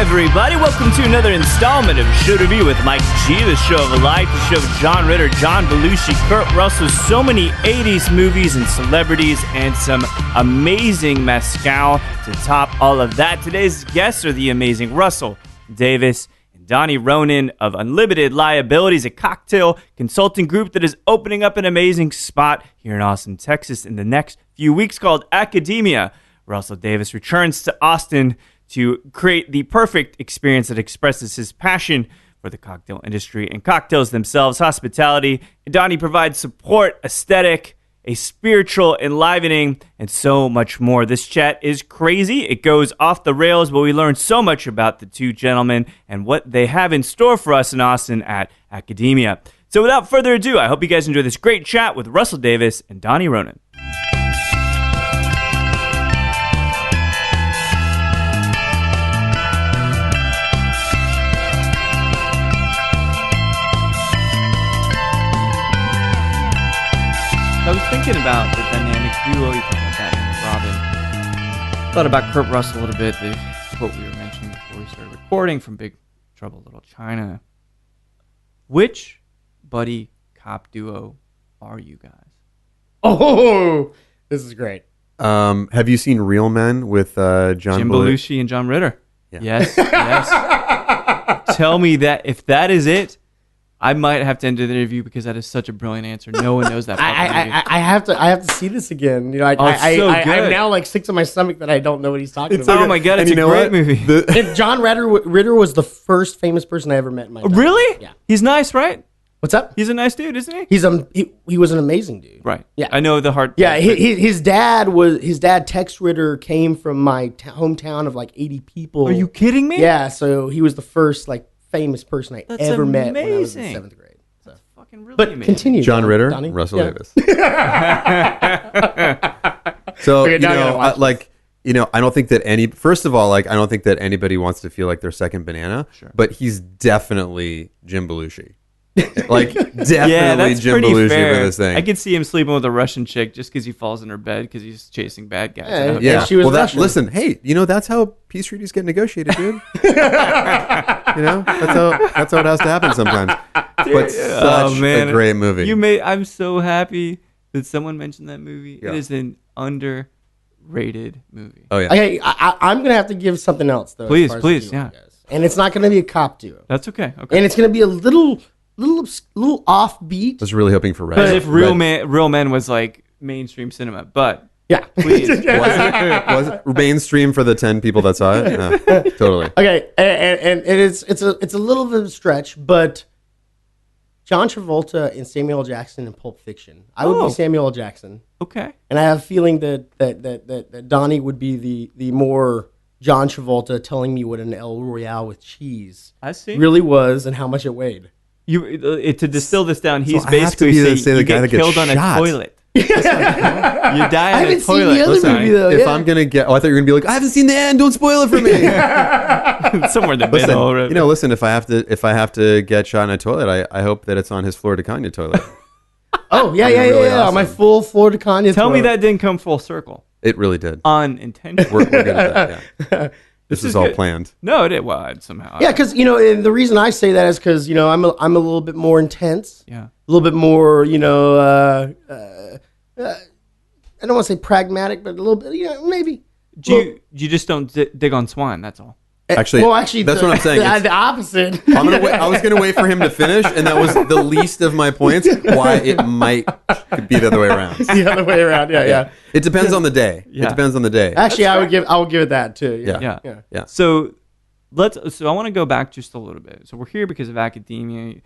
Everybody, welcome to another installment of Show Review with Mike G, the show of life, the show of John Ritter, John Belushi, Kurt Russell, so many 80s movies and celebrities, and some amazing mezcal to top all of that. Today's guests are the amazing Russell Davis and Donnie Ronen of Unlimited Liabilities, a cocktail consulting group that is opening up an amazing spot here in Austin, Texas in the next few weeks called Academia. Russell Davis returns to Austin to create the perfect experience that expresses his passion for the cocktail industry and cocktails themselves, hospitality. And Donnie provides support, aesthetic, a spiritual enlivening, and so much more. This chat is crazy. It goes off the rails, but we learn so much about the two gentlemen and what they have in store for us in Austin at Academia. So without further ado, I hope you guys enjoy this great chat with Russell Davis and Donnie Ronen. I was thinking about the dynamic duo, you talk about Batman and Robin. Thought about Kurt Russell a little bit, the quote we were mentioning before we started recording from Big Trouble Little China. Which buddy cop duo are you guys? Oh, this is great. Have you seen Real Men with Jim Belushi and John Ritter? Yeah. Yes, yes. Tell me that if that is it, I might have to end the interview because that is such a brilliant answer. No one knows that. I have to see this again. You know, I'm now like sick to my stomach that I don't know what he's talking about. Oh my god, it's a great movie. And John Ritter was the first famous person I ever met in my life. Really? Yeah. He's nice, right? What's up? He's a nice dude, isn't he? He was an amazing dude. Right. Yeah. I know the heart. Yeah. His dad Tex Ritter came from my hometown of like 80 people. Are you kidding me? Yeah. So he was the first like famous person I ever met when I was in 7th grade. So. That's fucking really but amazing. continue. John Ritter, Donnie? Russell Davis. So okay, I don't think that first of all, like, I don't think that anybody wants to feel like their second banana. Sure. But he's definitely Jim Belushi. Like, definitely Jim Belushi fair. for this thing. I could see him sleeping with a Russian chick just because he falls in her bed because he's chasing bad guys. Yeah. She was Russian. Listen, hey, that's how peace treaties get negotiated, dude. That's how it has to happen sometimes. But such a great movie. I'm so happy that someone mentioned that movie. Yeah. It is an underrated movie. Oh yeah. Okay, I'm gonna have to give something else though. Please, yeah. Guys. And it's not gonna be a cop duo. That's okay. And it's gonna be a little offbeat. I was really hoping for As if Real Men was like mainstream cinema, but yeah, please. was it mainstream for the 10 people that saw it? Yeah, totally. Okay, and it's a little bit of a stretch, but John Travolta and Samuel L. Jackson in Pulp Fiction. I would be Samuel L. Jackson. Okay. And I have a feeling that Donnie would be the more John Travolta telling me what an El Royale with cheese really was and how much it weighed. To distill this down, he's So basically saying you get killed on a toilet. You die on a toilet. If I'm gonna get, I thought you were gonna be like, I haven't seen the end. Don't spoil it for me. Somewhere in the middle. Listen. If I have to get shot in a toilet, I hope that it's on his Florida Kanye toilet. Oh yeah, awesome. My full Florida Kanye. Tell me that didn't come full circle. It really did. Unintentional. We're good at that. Yeah. This is all good. Planned. No, it was somehow. Yeah, because and the reason I say that is because I'm a little bit more intense. Yeah. A little bit more I don't want to say pragmatic, but a little bit maybe. You just don't dig on swine. That's all. Actually, that's what I'm saying. The opposite. I was going to wait for him to finish, and that was the least of my points. Why it might be the other way around. The other way around. Yeah. It depends on the day. Yeah. It depends on the day. Actually, I would give it that too. Yeah. So I want to go back just a little bit. So we're here because of academia.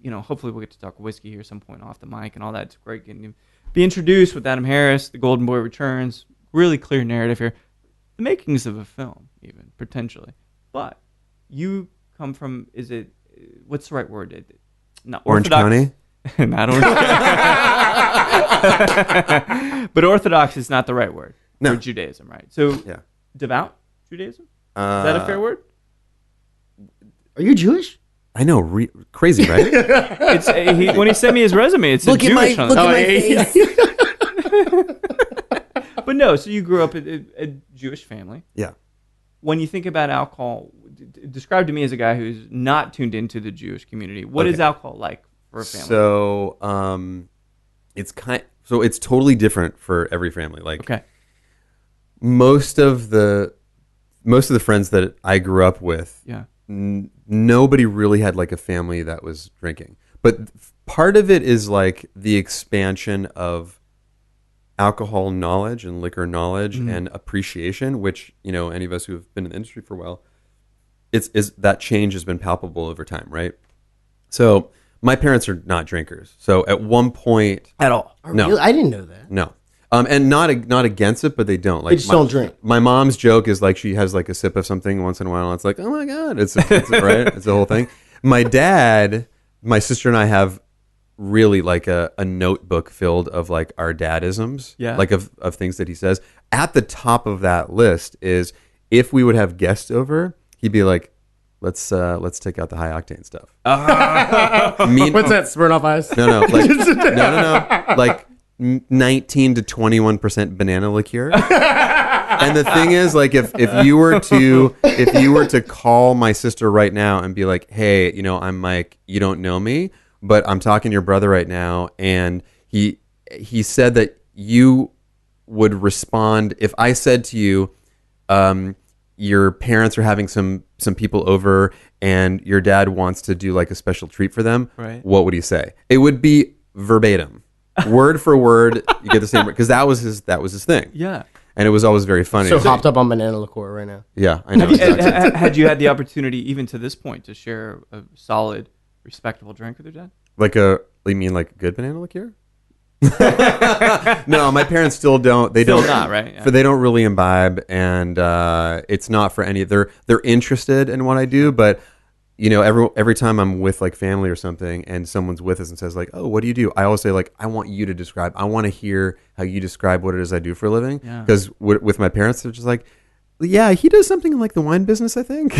Hopefully we'll get to talk whiskey here some point off the mic and all that. It's great getting to be introduced with Adam Harris. The Golden Boy returns. Really clear narrative here. The makings of a film, even potentially. But you come from, what's the right word? Not Orange Orthodox. County? Not Orange County. But Orthodox is not the right word for Judaism, right? So devout Judaism? Is that a fair word? Are you Jewish? I know, crazy, right? When he sent me his resume, it's look at Jewish my, on look at my face. But no, so you grew up in a Jewish family. Yeah. When you think about alcohol, describe to me as a guy who's not tuned into the Jewish community. What is alcohol like for a family? So, it's totally different for every family. Like, most of the friends that I grew up with, nobody really had like a family that was drinking. But part of it is like the expansion of alcohol knowledge and liquor knowledge and appreciation, which, any of us who have been in the industry for a while, is that change has been palpable over time, right? So my parents are not drinkers. So at one point at all, no, I didn't know that. No, and not against it, but they don't. Like, they just don't drink. My mom's joke is like she has like a sip of something once in a while, and it's like, oh my god, it's right, it's the whole thing. My dad, my sister, and I have really like a notebook filled of like our dadisms, like of things that he says. At the top of that list is, if we would have guests over, he'd be like, let's take out the high octane stuff. What's that? Smirnoff Ice? No, like 19 to 21% banana liqueur. And the thing is, like, if you were to call my sister right now and be like, hey, I'm Mike, you don't know me, but I'm talking to your brother right now, and he said that you would respond if I said to you, your parents are having some people over and your dad wants to do like a special treat for them, right? What would he say? It would be verbatim, word for word. You get the same, because that was his thing. Yeah. And it was always very funny. So hopped up on banana liqueur right now. Yeah, I know. Had you had the opportunity, even to this point, to share a solid, respectable drink with your dad? You mean like good banana liqueur? No, my parents still don't. They don't. Not right. Yeah. They don't really imbibe, and it's not for any. They're interested in what I do, but every time I'm with like family or something, and someone's with us and says like, "Oh, what do you do?" I always say like, "I want you to describe. I want to hear how you describe what it is I do for a living." Because with my parents, they're just like, yeah, he does something in like the wine business, I think,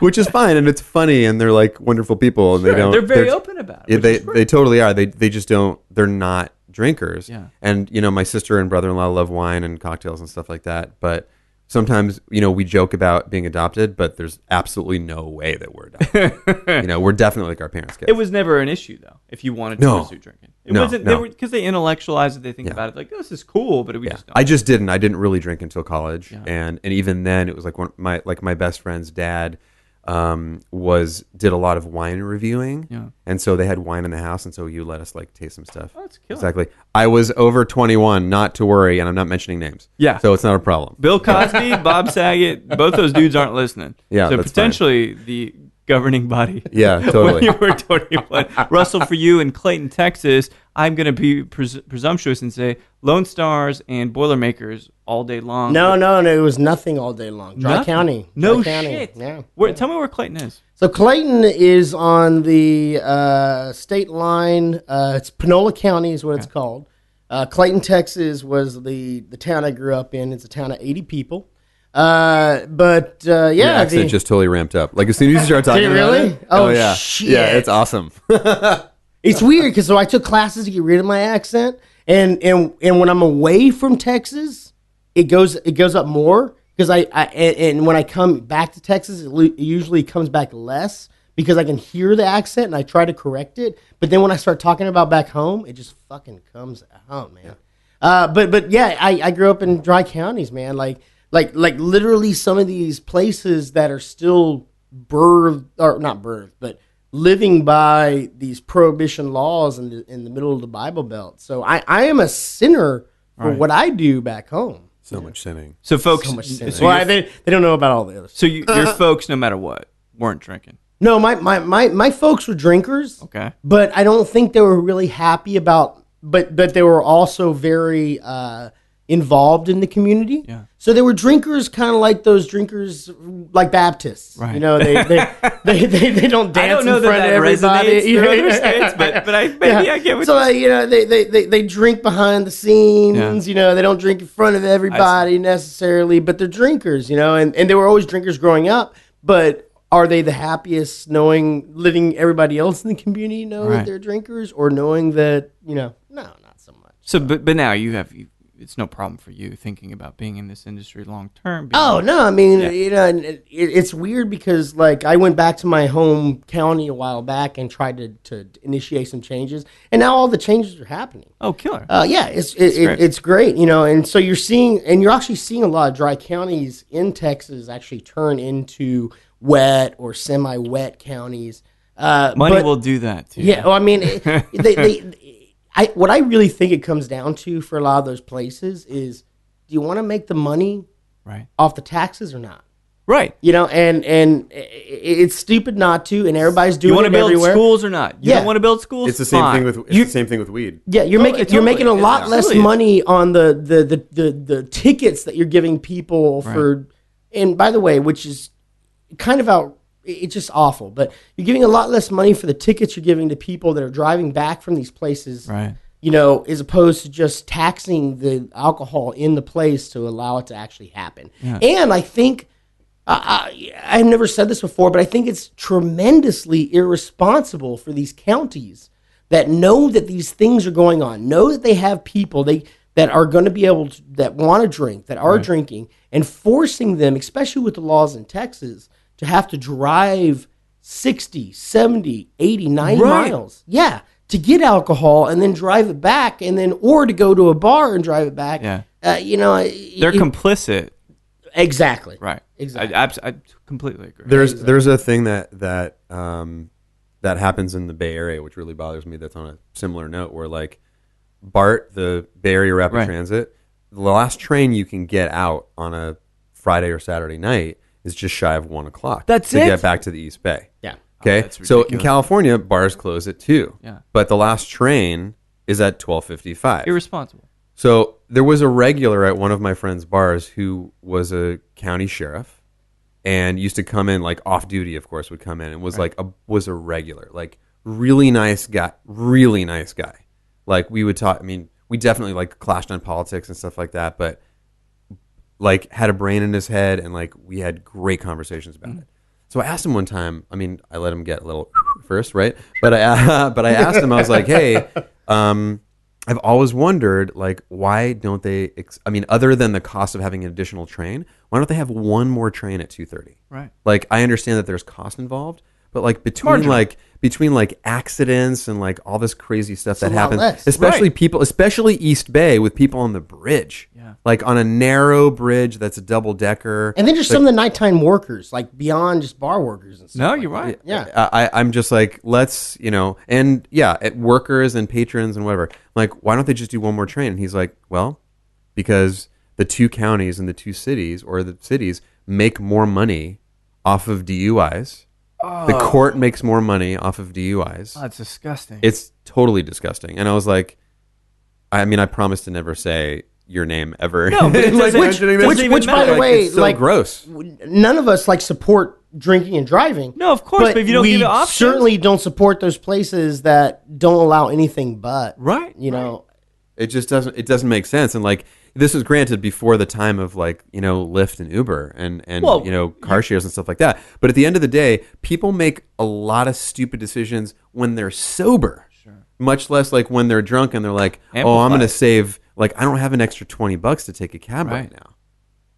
which is fine, and it's funny, and they're like wonderful people, and they're very open about it. They totally are. They just don't. They're not drinkers. Yeah. And my sister and brother-in-law love wine and cocktails and stuff like that. But sometimes we joke about being adopted, but there's absolutely no way that we're adopted. We're definitely like our parents' kids. It was never an issue though. If you wanted to pursue drinking, it wasn't. Because they intellectualize it. They think about it like, this is cool, but we just don't. I just didn't. I didn't really drink until college, and even then, it was like my best friend's dad did a lot of wine reviewing, and so they had wine in the house, and so you let us like taste some stuff. Oh, that's killer. Exactly. I was over 21, not to worry, and I'm not mentioning names. Yeah, so it's not a problem. Bill Cosby, Bob Saget, both those dudes aren't listening. Yeah, so that's potentially fine. The governing body. Yeah, totally. When you were 21, Russell, for you in Clayton, Texas, I'm going to be presumptuous and say Lone Stars and Boilermakers all day long. No, it was nothing all day long. Dry County. No County. shit. Yeah. Tell me where Clayton is. So Clayton is on the state line. It's Panola County is what it's called. Clayton, Texas was the town I grew up in. It's a town of 80 people. Your accent just totally ramped up. Like as soon as you start talking about it. Oh yeah. shit. Yeah, it's awesome. It's weird because I took classes to get rid of my accent, and when I'm away from Texas, it goes up more because and when I come back to Texas, it usually comes back less because I can hear the accent and I try to correct it. But then when I start talking about back home, it just fucking comes out, man. But yeah, I grew up in dry counties, man. Like literally some of these places that are still not birthed, but living by these prohibition laws in the middle of the Bible Belt. So I am a sinner for what I do back home. So much sinning. So folks, they don't know about all the others. So your folks, no matter what, weren't drinking. No, my folks were drinkers. Okay, but I don't think they were really happy about. But they were also very involved in the community. Yeah. So they were drinkers, kind of like those drinkers, like Baptists. Right. You know, they don't dance I don't know in front that of everybody. resonates through other states, but I get what so you're saying. they drink behind the scenes. Yeah. You know, they don't drink in front of everybody necessarily, but they're drinkers. You know, and they were always drinkers growing up. But are they the happiest letting everybody else in the community know that they're drinkers, or knowing that no, not so much. So, but now it's no problem for you thinking about being in this industry long term. Oh no, I mean, it's weird because like I went back to my home county a while back and tried to initiate some changes, and now all the changes are happening. Oh, killer! Yeah, it's great, and so you're actually seeing a lot of dry counties in Texas actually turn into wet or semi-wet counties. Money will do that too. Yeah, well, I mean, what I really think it comes down to for a lot of those places is, do you want to make the money off the taxes or not? Right. And it's stupid not to, and everybody's doing it everywhere. You want to build schools or not? You don't want to build schools? It's the same thing with the same thing with weed. Yeah, you're making a lot less money on the tickets that you're giving people for. And by the way, which is kind of it's just awful, but you're giving a lot less money for the tickets you're giving to people that are driving back from these places, as opposed to just taxing the alcohol in the place to allow it to actually happen. Yeah. And I think, I've never said this before, but I think it's tremendously irresponsible for these counties that know that these things are going on, know that they have people that are going to be able to, that want to drink, that are drinking, and forcing them, especially with the laws in Texas, to have to drive 60, 70, 80, 90 miles. Yeah, to get alcohol and then drive it back, or to go to a bar and drive it back. Yeah. They're complicit. Exactly. Right. Exactly. I completely agree. There's a thing that happens in the Bay Area, which really bothers me, that's on a similar note, where like Bart, the Bay Area Rapid Transit, the last train you can get out on a Friday or Saturday night is just shy of 1 o'clock. That's to it? get back to the East Bay. Yeah. Okay. So in California, bars close at 2. Yeah. But the last train is at 12:55. Irresponsible. So there was a regular at one of my friend's bars who was a county sheriff and used to come in, like off duty, of course, would come in and was was a regular, like really nice guy. Like we would talk. I mean, we definitely like clashed on politics and stuff like that, but like had a brain in his head, and like we had great conversations about it. So I asked him one time. I mean, I let him get a little first, right? But I asked him. I was like, hey, I've always wondered, like, why don't they? Other than the cost of having an additional train, why don't they have one more train at 2:30? Right. Like, I understand that there's cost involved, but like between accidents and like all this crazy stuff that happens, especially East Bay with people on the bridge, like on a narrow bridge that's a double decker, and then just some of the nighttime workers, like beyond just bar workers and stuff. No, like you're right. Yeah, I'm just like, let's at workers and patrons and whatever. I'm like, why don't they just do one more train? And he's like, well, because the two counties and the two cities or the cities make more money off of DUIs. The court makes more money off of DUIs. Oh, that's disgusting. It's totally disgusting. And I was like, I promise to never say your name ever. No, but which by the way, it's so like gross. None of us like support drinking and driving. No, of course, but if you don't give it options, certainly don't support those places that don't allow anything but. Right. It just doesn't make sense. And like, this was granted before the time of like, Lyft and Uber and car shares and stuff like that. But at the end of the day, people make a lot of stupid decisions when they're sober, much less like when they're drunk and they're like, oh, I'm going to save, like, I don't have an extra $20 to take a cab right now.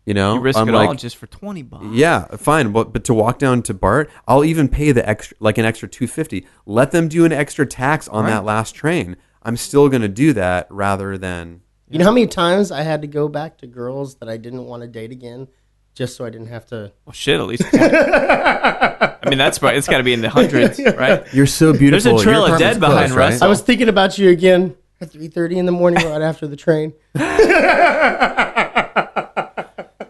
You risk it all just for $20. Yeah, fine. But to walk down to Bart, I'll even pay the extra, like an extra $2.50. Let them do an extra tax on that last train. I'm still going to do that rather than... You know how many times I had to go back to girls that I didn't want to date again just so I didn't have to... Well, shit, at least 20. That's probably, it's got to be in the hundreds, right? You're so beautiful. There's a trail of dead behind Russell. I was thinking about you again at 3:30 in the morning right after the train.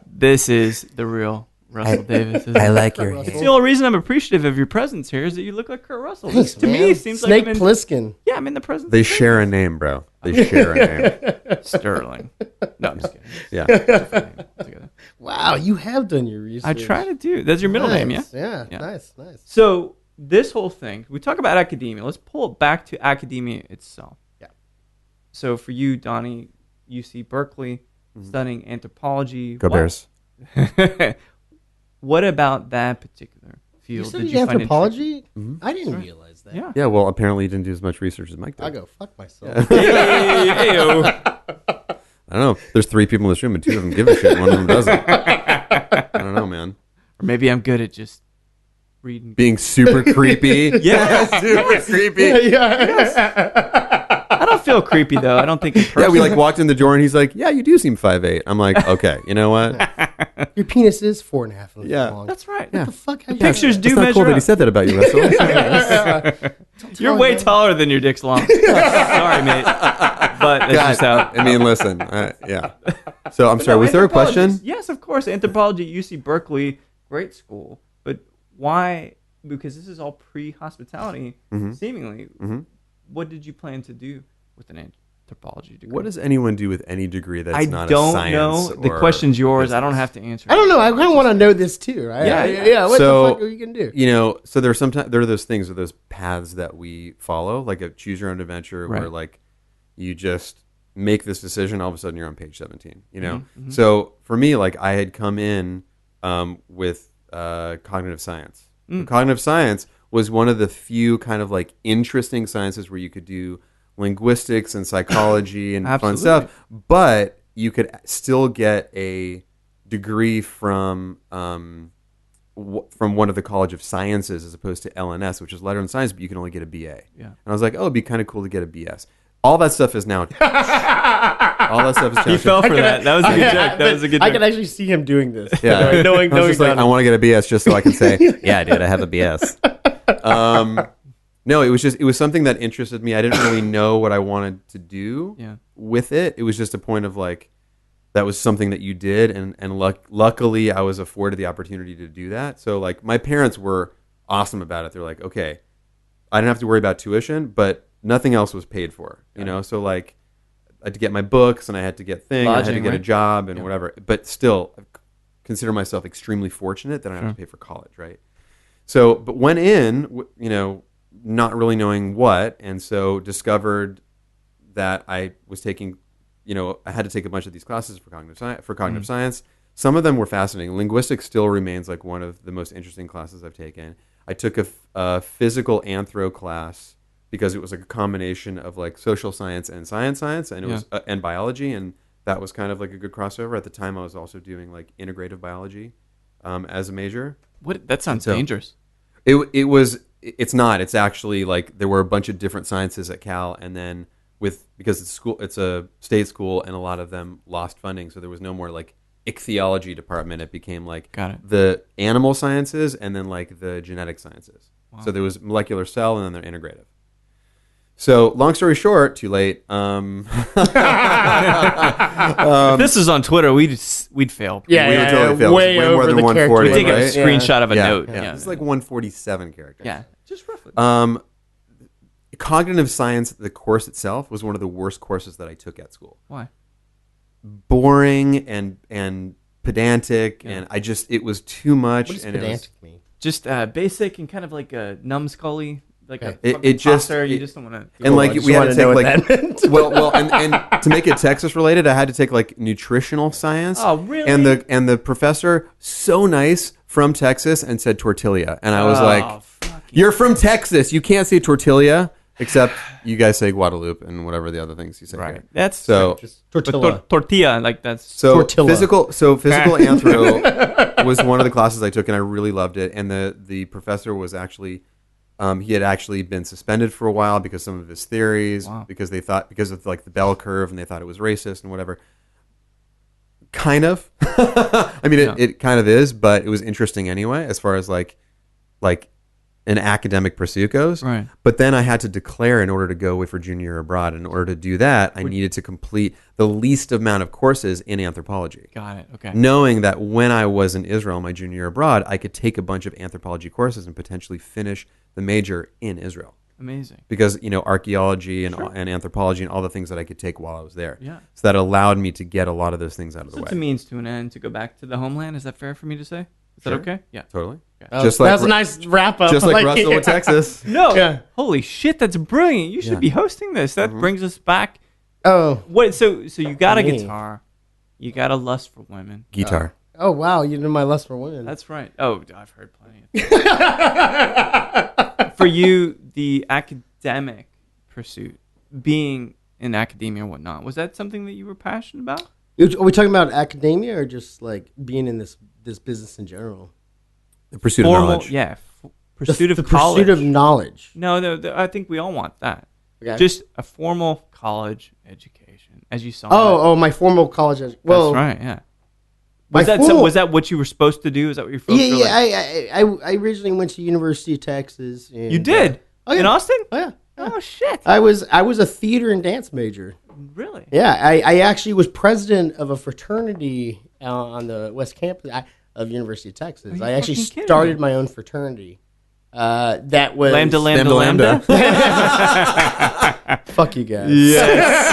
This is the real Russell Davis. I like your Russell. It's hair. the only reason I'm appreciative of your presence here is that you look like Kurt Russell. Thanks, To me, man. it seems Snake like Plissken. yeah, I'm in the presence. They of share a name, bro. They share a name. Sterling. No, I'm just kidding. Yeah. Different name altogether. Wow, you have done your research. I try to do. That's your middle name, yeah? Yeah, Yeah. nice. So this whole thing, we talk about academia. Let's pull it back to academia itself. Yeah. So for you, Donnie, UC Berkeley, studying anthropology. Go Bears. What about that particular You field studied find anthropology? Mm-hmm. I didn't realize that. Yeah. Yeah, well, apparently you didn't do as much research as Mike did. I go fuck myself. Hey-o. I don't know. There's 3 people in this room, and 2 of them give a shit, and 1 of them doesn't. I don't know, man. Or maybe I'm good at just reading. Being super creepy. Yes. Super creepy. I don't feel creepy though. I don't think. Yeah, we like walked in the door, and he's like, "Yeah, you do seem 5'8". I'm like, "Okay, you know what? Your penis is 4.5 inches Yeah. long. That's right. Yeah. What the fuck? How you Pictures know do It's not measure cool that he up. said that about you, Russell." You're way taller than your dick's long. Sorry, mate. But that's just how. I mean, listen, yeah. So I'm sorry. Was there a question? Yes, of course. Anthropology at UC Berkeley, great school. But why? Because this is all pre-hospitality, seemingly. What did you plan to do with an anthropology degree? What does anyone do with any degree that's I not don't a science? know. The or question's yours. I business? don't have to answer. I don't know. I kind of want to know this too, right? Yeah. What So, the fuck are you gonna do? You know, so there are those things or those paths that we follow, like a choose your own adventure, where Right. like you just make this decision, all of a sudden you're on page 17. You know, so for me, like I had come in with cognitive science. Cognitive science was one of the few kind of like interesting sciences where you could do linguistics and psychology and fun Absolutely. stuff, but you could still get a degree from one of the College of Sciences as opposed to LNS, which is Letter in Science, but you can only get a BA. Yeah. And I was like, oh, it'd be kind of cool to get a BS. All that stuff is now. All that stuff is. He fell for that. That was a good joke. That was a good I joke. can actually see him doing this. Yeah. knowing I was just like, Donnie. I want to get a BS just so I can say, yeah, dude, I have a BS. No, it was something that interested me. I didn't really know what I wanted to do with it. It was just a point of like, that was something that you did, and luckily I was afforded the opportunity to do that. So like my parents were awesome about it. They're like, okay, I didn't have to worry about tuition, but nothing else was paid for, you know? So like I had to get my books and I had to get things, I had to Lodging, get a right? job and whatever, but still I consider myself extremely fortunate that I don't have to pay for college. Right. So, but went in, you know, not really knowing what, and so discovered that I was taking, you know, I had to take a bunch of these classes for cognitive science. Some of them were fascinating. Linguistics still remains like one of the most interesting classes I've taken. I took a physical anthro class because it was like a combination of like social science and science, and it was and biology, and that was kind of like a good crossover. At the time, I was also doing like integrative biology as a major. What? That sounds dangerous. It's not. It's actually like there were a bunch of different sciences at Cal, and then because it's a state school, and a lot of them lost funding, so there was no more like ichthyology department. It became like the animal sciences and then like the genetic sciences. Wow. So there was molecular cell, and then they're integrative. So long story short, too late. If this is on Twitter, we'd fail. We would totally fail. Way Way more over than the 140. We'd take a right? screenshot of a note. Yeah. It's like 147 characters. Yeah, just roughly. Cognitive science, the course itself, was one of the worst courses that I took at school. Why? Boring and pedantic, and it was too much. What does and pedantic mean? Just basic and kind of like a numbskully. Like a It just you just don't want to. and like we had to take know what like that meant. well and to make it Texas related, I had to take like nutritional science. Oh, really? And the professor, so nice, from Texas, and said tortilla, and I was like, "You're from Texas, you can't say tortilla." Except you guys say Guadalupe and whatever the other things you say. Right. Here. That's so. Tortilla. Tortilla, like that's So Tortilla. physical anthro was one of the classes I took, and I really loved it. And the professor was actually, he had actually been suspended for a while because some of his theories, because of like the bell curve, and they thought it was racist and whatever. Kind of. I mean, it kind of is, but it was interesting anyway, as far as like an academic pursuit goes. Right. But then I had to declare in order to go away for junior year abroad. In order to do that, I needed to complete the least amount of courses in anthropology. Got it. Okay. Knowing that when I was in Israel, my junior year abroad, I could take a bunch of anthropology courses and potentially finish the major in Israel. Amazing. Because, archaeology and anthropology and all the things that I could take while I was there. Yeah. So that allowed me to get a lot of those things out of the So way. it's a means to an end to go back to the homeland. Is that fair for me to say? Is that okay? Yeah. Totally. Okay. Just like that's a nice wrap up. just like Russell with Texas. No. Yeah. Holy shit, that's brilliant. You should be hosting this. That brings us back. Oh. What? So you got a Me. guitar. You got a lust for women. Guitar. Oh wow, you know my lust for women. That's right. Oh, I've heard plenty of For you, the academic pursuit, being in academia and whatnot, was that something that you were passionate about? Are we talking about academia or just like being in this business in general? The pursuit of knowledge. Yeah. Pursuit the of college. pursuit of knowledge. No, I think we all want that. Okay. Just a formal college education, as you saw. Oh, my formal college. Well, that's right. Yeah. my Was that formal- was that what you were supposed to do? Is that what you're supposed to do? Yeah. I originally went to University of Texas. And, You did? Oh, yeah. In Austin? Oh yeah. Oh shit! I was a theater and dance major. Really? Yeah, I actually was president of a fraternity on the West Campus of University of Texas. you I actually fucking kidding started me? my own fraternity. That was Lambda, lambda, lambda. Fuck you guys. Yes.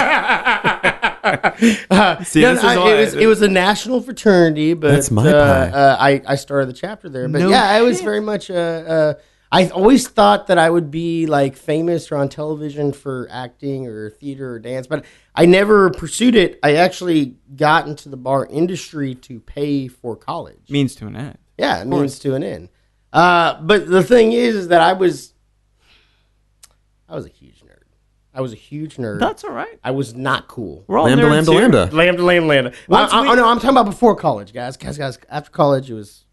See, No, this is why- it was a national fraternity, but That's my pie. I started the chapter there. But No yeah, I was shit. very much. I always thought that I would be like famous or on television for acting or theater or dance, but I never pursued it. I actually got into the bar industry to pay for college. means to an end. Yeah, it means to an end. But the thing is that I was a huge nerd. I was a huge nerd. That's all right. I was not cool. We're all Lambda, nerds lambda, here. lambda. Lambda. Once we- No, I'm talking about before college, guys. After college, it was.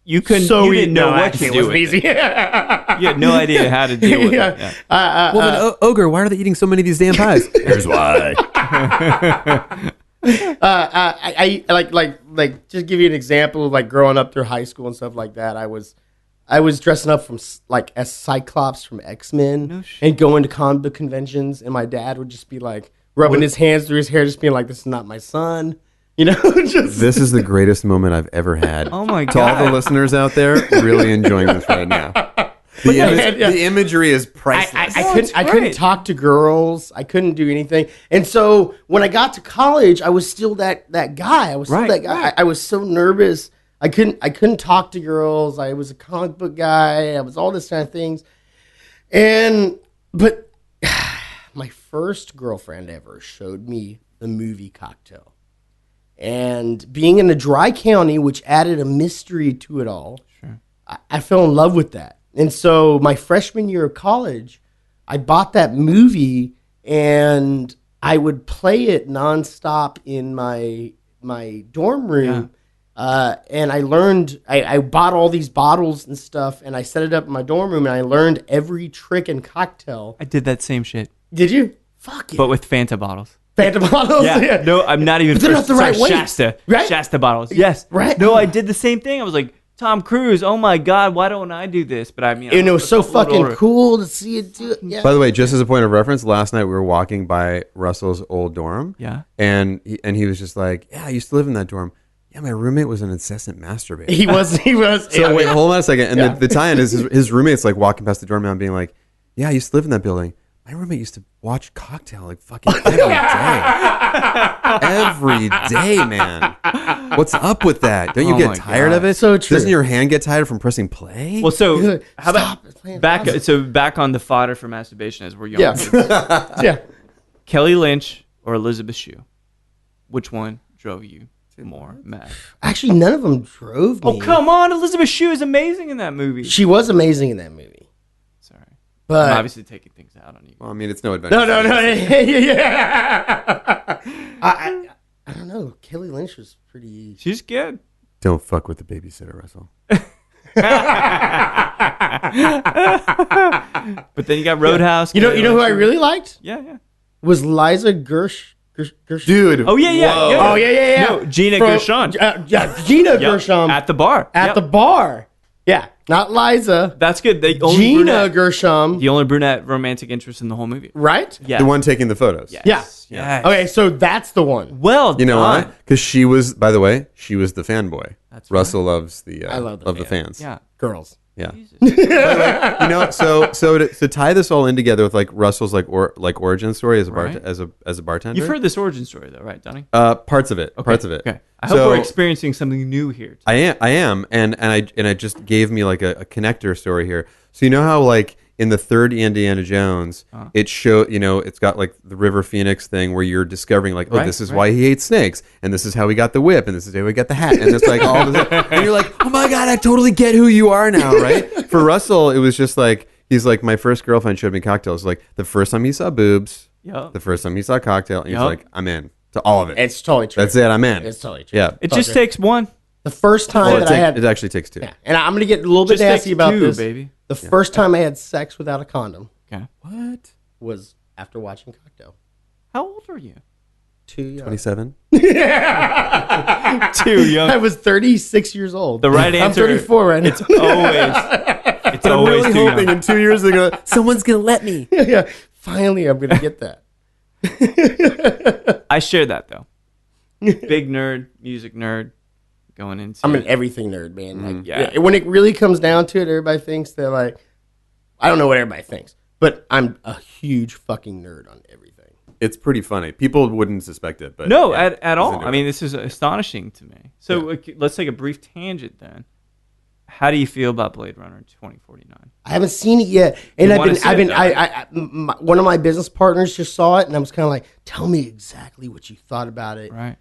You couldn't. So you didn't know what to it do was with easy. it. You had no idea how to deal with it. Yeah. Well, then, Ogre, why are they eating so many of these damn pies? Here's why. I like just give you an example of like growing up through high school and stuff like that. I was dressing up from like as Cyclops from X-Men No shit. and going to comic book conventions, and my dad would just be like rubbing his hands through his hair, just being like, "This is not my son," just. This is the greatest moment I've ever had. Oh my To all the God. listeners out there, really enjoying this right now. The imagery is priceless. I great. couldn't talk to girls. I couldn't do anything. And so when I got to college, I was still that guy. I was still Right, that guy. right. I was so nervous. I couldn't talk to girls. I was a comic book guy. I was all this kind of things. But my first girlfriend ever showed me the movie Cocktail. And being in a dry county, which added a mystery to it all, I fell in love with that. And so my freshman year of college, I bought that movie and I would play it nonstop in my dorm room. And I learned, I bought all these bottles and stuff and I set it up in my dorm room and I learned every trick and cocktail. I did that same shit, Did you? Fuck it. but with Fanta bottles. Phantom bottles? Yeah. No, I'm not even. But they're not the right weight, Shasta. right? Shasta bottles. Yes. Right. No, I did the same thing. I was like, Tom Cruise. Oh my God, why don't I do this? But I mean, And it was so a little fucking older. cool to see it do it. Yeah. By the way, just as a point of reference, last night we were walking by Russell's old dorm. Yeah. And he was just like, "Yeah, I used to live in that dorm. Yeah, my roommate was an incessant masturbator." He was. So yeah. wait, hold on a second. And Yeah. the tie-in is his roommate's like walking past the dorm now and being like, "Yeah, I used to live in that building. My roommate used to watch Cocktail like fucking every day. Every day, man. What's up with that? Don't you Oh get my tired God. of it? So true. Doesn't your hand get tired from pressing play?" Well, so Good. how Stop about playing back? Fanta. So back on the fodder for masturbation as we're young. Yeah. Yeah. Kelly Lynch or Elizabeth Shue, which one drove you more mad? Actually, none of them drove me. Oh come on, Elizabeth Shue is amazing in that movie. She was amazing in that movie. Sorry, But I'm obviously taking things out on you. Well, I mean, it's no adventure. no. Yeah. I don't know. Kelly Lynch was pretty. She's good. Don't fuck with the babysitter, Russell. But then you got Roadhouse. You know Kelly who I Lynch. really liked Yeah. was Liza Gersh. Dude. Oh yeah. Whoa. Oh yeah. No, Gina From- Gershon. yeah, Gina Yep, Gershon at the bar. at Yep. the bar. Yeah, not Liza. That's good. The only Gina brunette, Gershom. the only brunette romantic interest in the whole movie. Right? Yeah. The one taking the photos. Yes. Yeah. Yes. Okay, so that's the one. Well You know done. why? Because she was, by the way, she was the fanboy. That's Russell loves the I love the fans. Yeah. Girls. Yeah. Jesus. You know, so to tie this all in together with like Russell's like origin story as a Right. as a bartender. You've heard this origin story though, right, Donnie? Parts of it. Parts of it. Okay. I hope we're experiencing something new here. I am, and I just gave me like a connector story here. So you know how like in the third Indiana Jones, it it's got like the River Phoenix thing where you're discovering like, oh, this is why he hates snakes, and this is how he got the whip, and this is how he got the hat, and it's like all this, and you're like, oh my god, I totally get who you are now, right? For Russell, it was just like he's like, my first girlfriend showed me cocktails. Like the first time he saw boobs, the first time he saw a cocktail, and he's like, I'm in to all of it. It's totally true. That's it. I'm in. It's totally true. Yeah. It just takes one. The first time that I had... It actually takes two. Yeah, and I'm going to get a little bit Just nasty takes about two, this. baby. The first time I had sex without a condom Okay. What? was after watching Cocktail. How old are you? Too young. 27. Too I young. was 36 years old. The right answer. I'm 34 right now. It's always. It's I'm always really too hoping young. in 2 years ago someone's gonna let me. Yeah, finally, I'm going to get that. I share that though. Big nerd, music nerd, going into. I'm an everything nerd, man. Like, Yeah. When it really comes down to it, everybody thinks they're like, I don't know what everybody thinks, but I'm a huge fucking nerd on everything. It's pretty funny. People wouldn't suspect it, but No, yeah, at he's all. into I mean, it. this is astonishing to me. So let's take a brief tangent then. How do you feel about Blade Runner 2049? I haven't seen it yet, and You wanna see it, though, one of my business partners just saw it, and I was kind of like, "Tell me exactly what you thought about it." Right.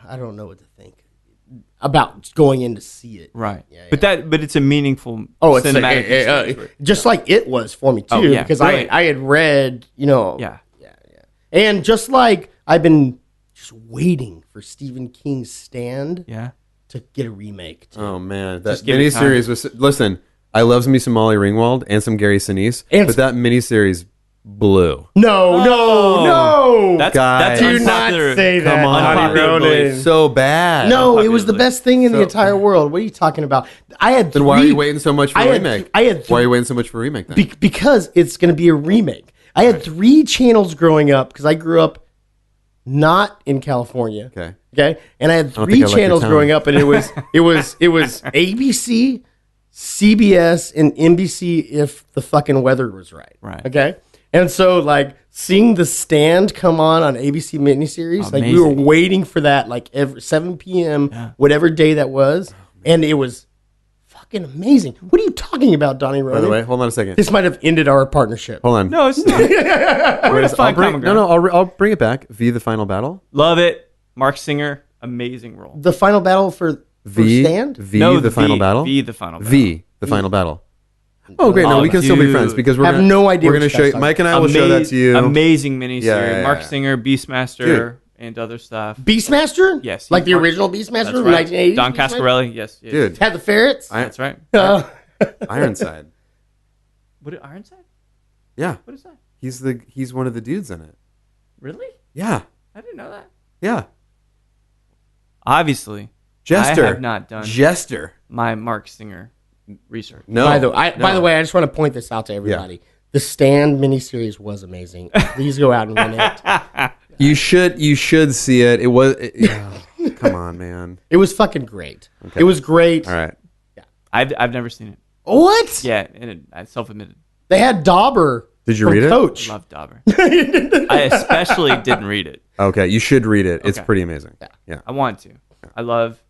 I don't know what to think about going in to see it. Right. Yeah, But it's a meaningful It's cinematic experience. just like it was for me too, Oh, yeah, because brilliant. I had read, Yeah. and just like I've been just waiting for Stephen King's Stand Yeah. to get a remake. Too. Oh man, that Just give it time. miniseries was. Listen, I love me some Molly Ringwald and some Gary Sinise, And- but that miniseries blew. No. That's Guys. Do not unpopular. say that. Come on, Johnny unpopular Ronen. belief. So bad. No, it was the Unpopular. best thing in the entire world. What are you talking about? I had Then why are you waiting so much for I a had- remake? I had Why are you waiting so much for a remake then? because it's going to be a remake. I had 3 channels growing up because I grew up not in California. Okay. And I had don't 3 think I like your channels tone. growing up, and it was ABC, CBS, and NBC if the fucking weather was right. Right. Okay. And so, like, seeing The Stand come on ABC miniseries, like, we were Amazing. waiting for that, like, every 7 p.m., whatever day that was, and it was fucking amazing. What are you talking about, Donnie Ronen? By the way, hold on a second. This might have ended our partnership. Hold on. No, it's not. We're gonna find common ground. I'll bring it back. V the final battle. Love it. Mark Singer, amazing role. The final battle for Stand? The final battle. V, the final battle. V the final battle. Oh great! No, Oh, we can still be dude. friends because we're I have gonna, no idea We're what gonna you show guys you. talking Mike and I will show that to you. Amazing miniseries. Yeah. Mark Singer, Beastmaster, Dude. and other stuff. Beastmaster? Yes. Like the Mark- original Beastmaster That's from right. 1980s? Don Beastmaster? Cascarelli. Yes. Dude, Had the ferrets? That's right. Ironside. What Ironside? Yeah, What is that? he's one of the dudes in it. Really? Yeah, I didn't know that. yeah. Obviously, Jester. I have not done Jester. my Mark Singer research. No. By the way, I just want to point this out to everybody. The Stand miniseries was amazing. Please go out and run it. You should see it. It was. Come on, man. It was fucking great. It was great. All right. I've never seen it. What? Yeah, and I self-admitted. They had Dauber. Did you from read it? Coach. Love Dauber. I especially didn't read it. Okay, you should read it. It's Okay. pretty amazing. Yeah. I want to. I love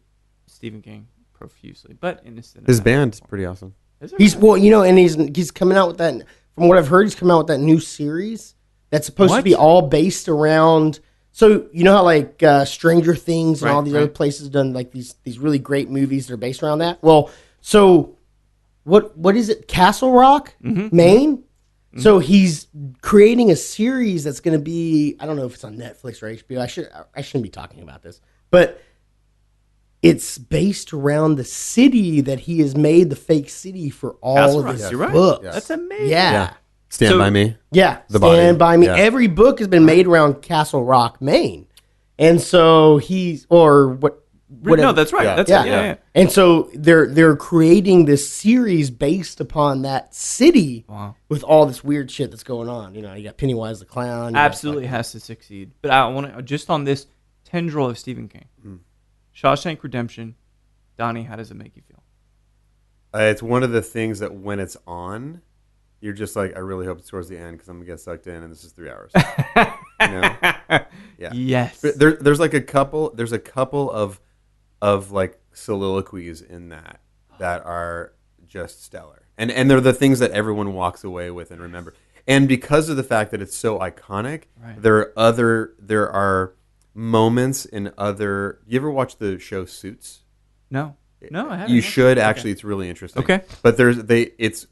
Stephen King profusely, but in this His band's pretty awesome. Is it He's really? and he's coming out with that. From what I've heard, he's coming out with that new series that's supposed to What? be all based around. So you know how like Stranger Things and all these other places done like these really great movies that are based around that. Well, so what is it? Castle Rock, Maine. Mm-hmm. So he's creating a series that's going to be, I don't know if it's on Netflix or HBO. I shouldn't be talking about this, but it's based around the city that he has made the fake city for all Castle of Rock, his you're right. books. That's amazing. Yeah. Stand So- by me. Yeah. The Stand Body. by me. Yeah. Every book has been made around Castle Rock, Maine. And so No, that's right. Yeah. That's Yeah. yeah. And so they're creating this series based upon that city with all this weird shit that's going on. You know, you got Pennywise the clown. Absolutely has to succeed. But I want to just on this tendril of Stephen King, Shawshank Redemption. Donnie, how does it make you feel? It's one of the things that when it's on, you're just like, I really hope it's towards the end because I'm gonna get sucked in, and this is 3 hours. You know? Yeah. Yes. There's like a couple. There's a couple of like soliloquies in that are just stellar, and they're the things that everyone walks away with and remember. And because of the fact that it's so iconic, there are moments in other. You ever watch the show Suits? No, I haven't. You should actually. It's really interesting. Okay, but it's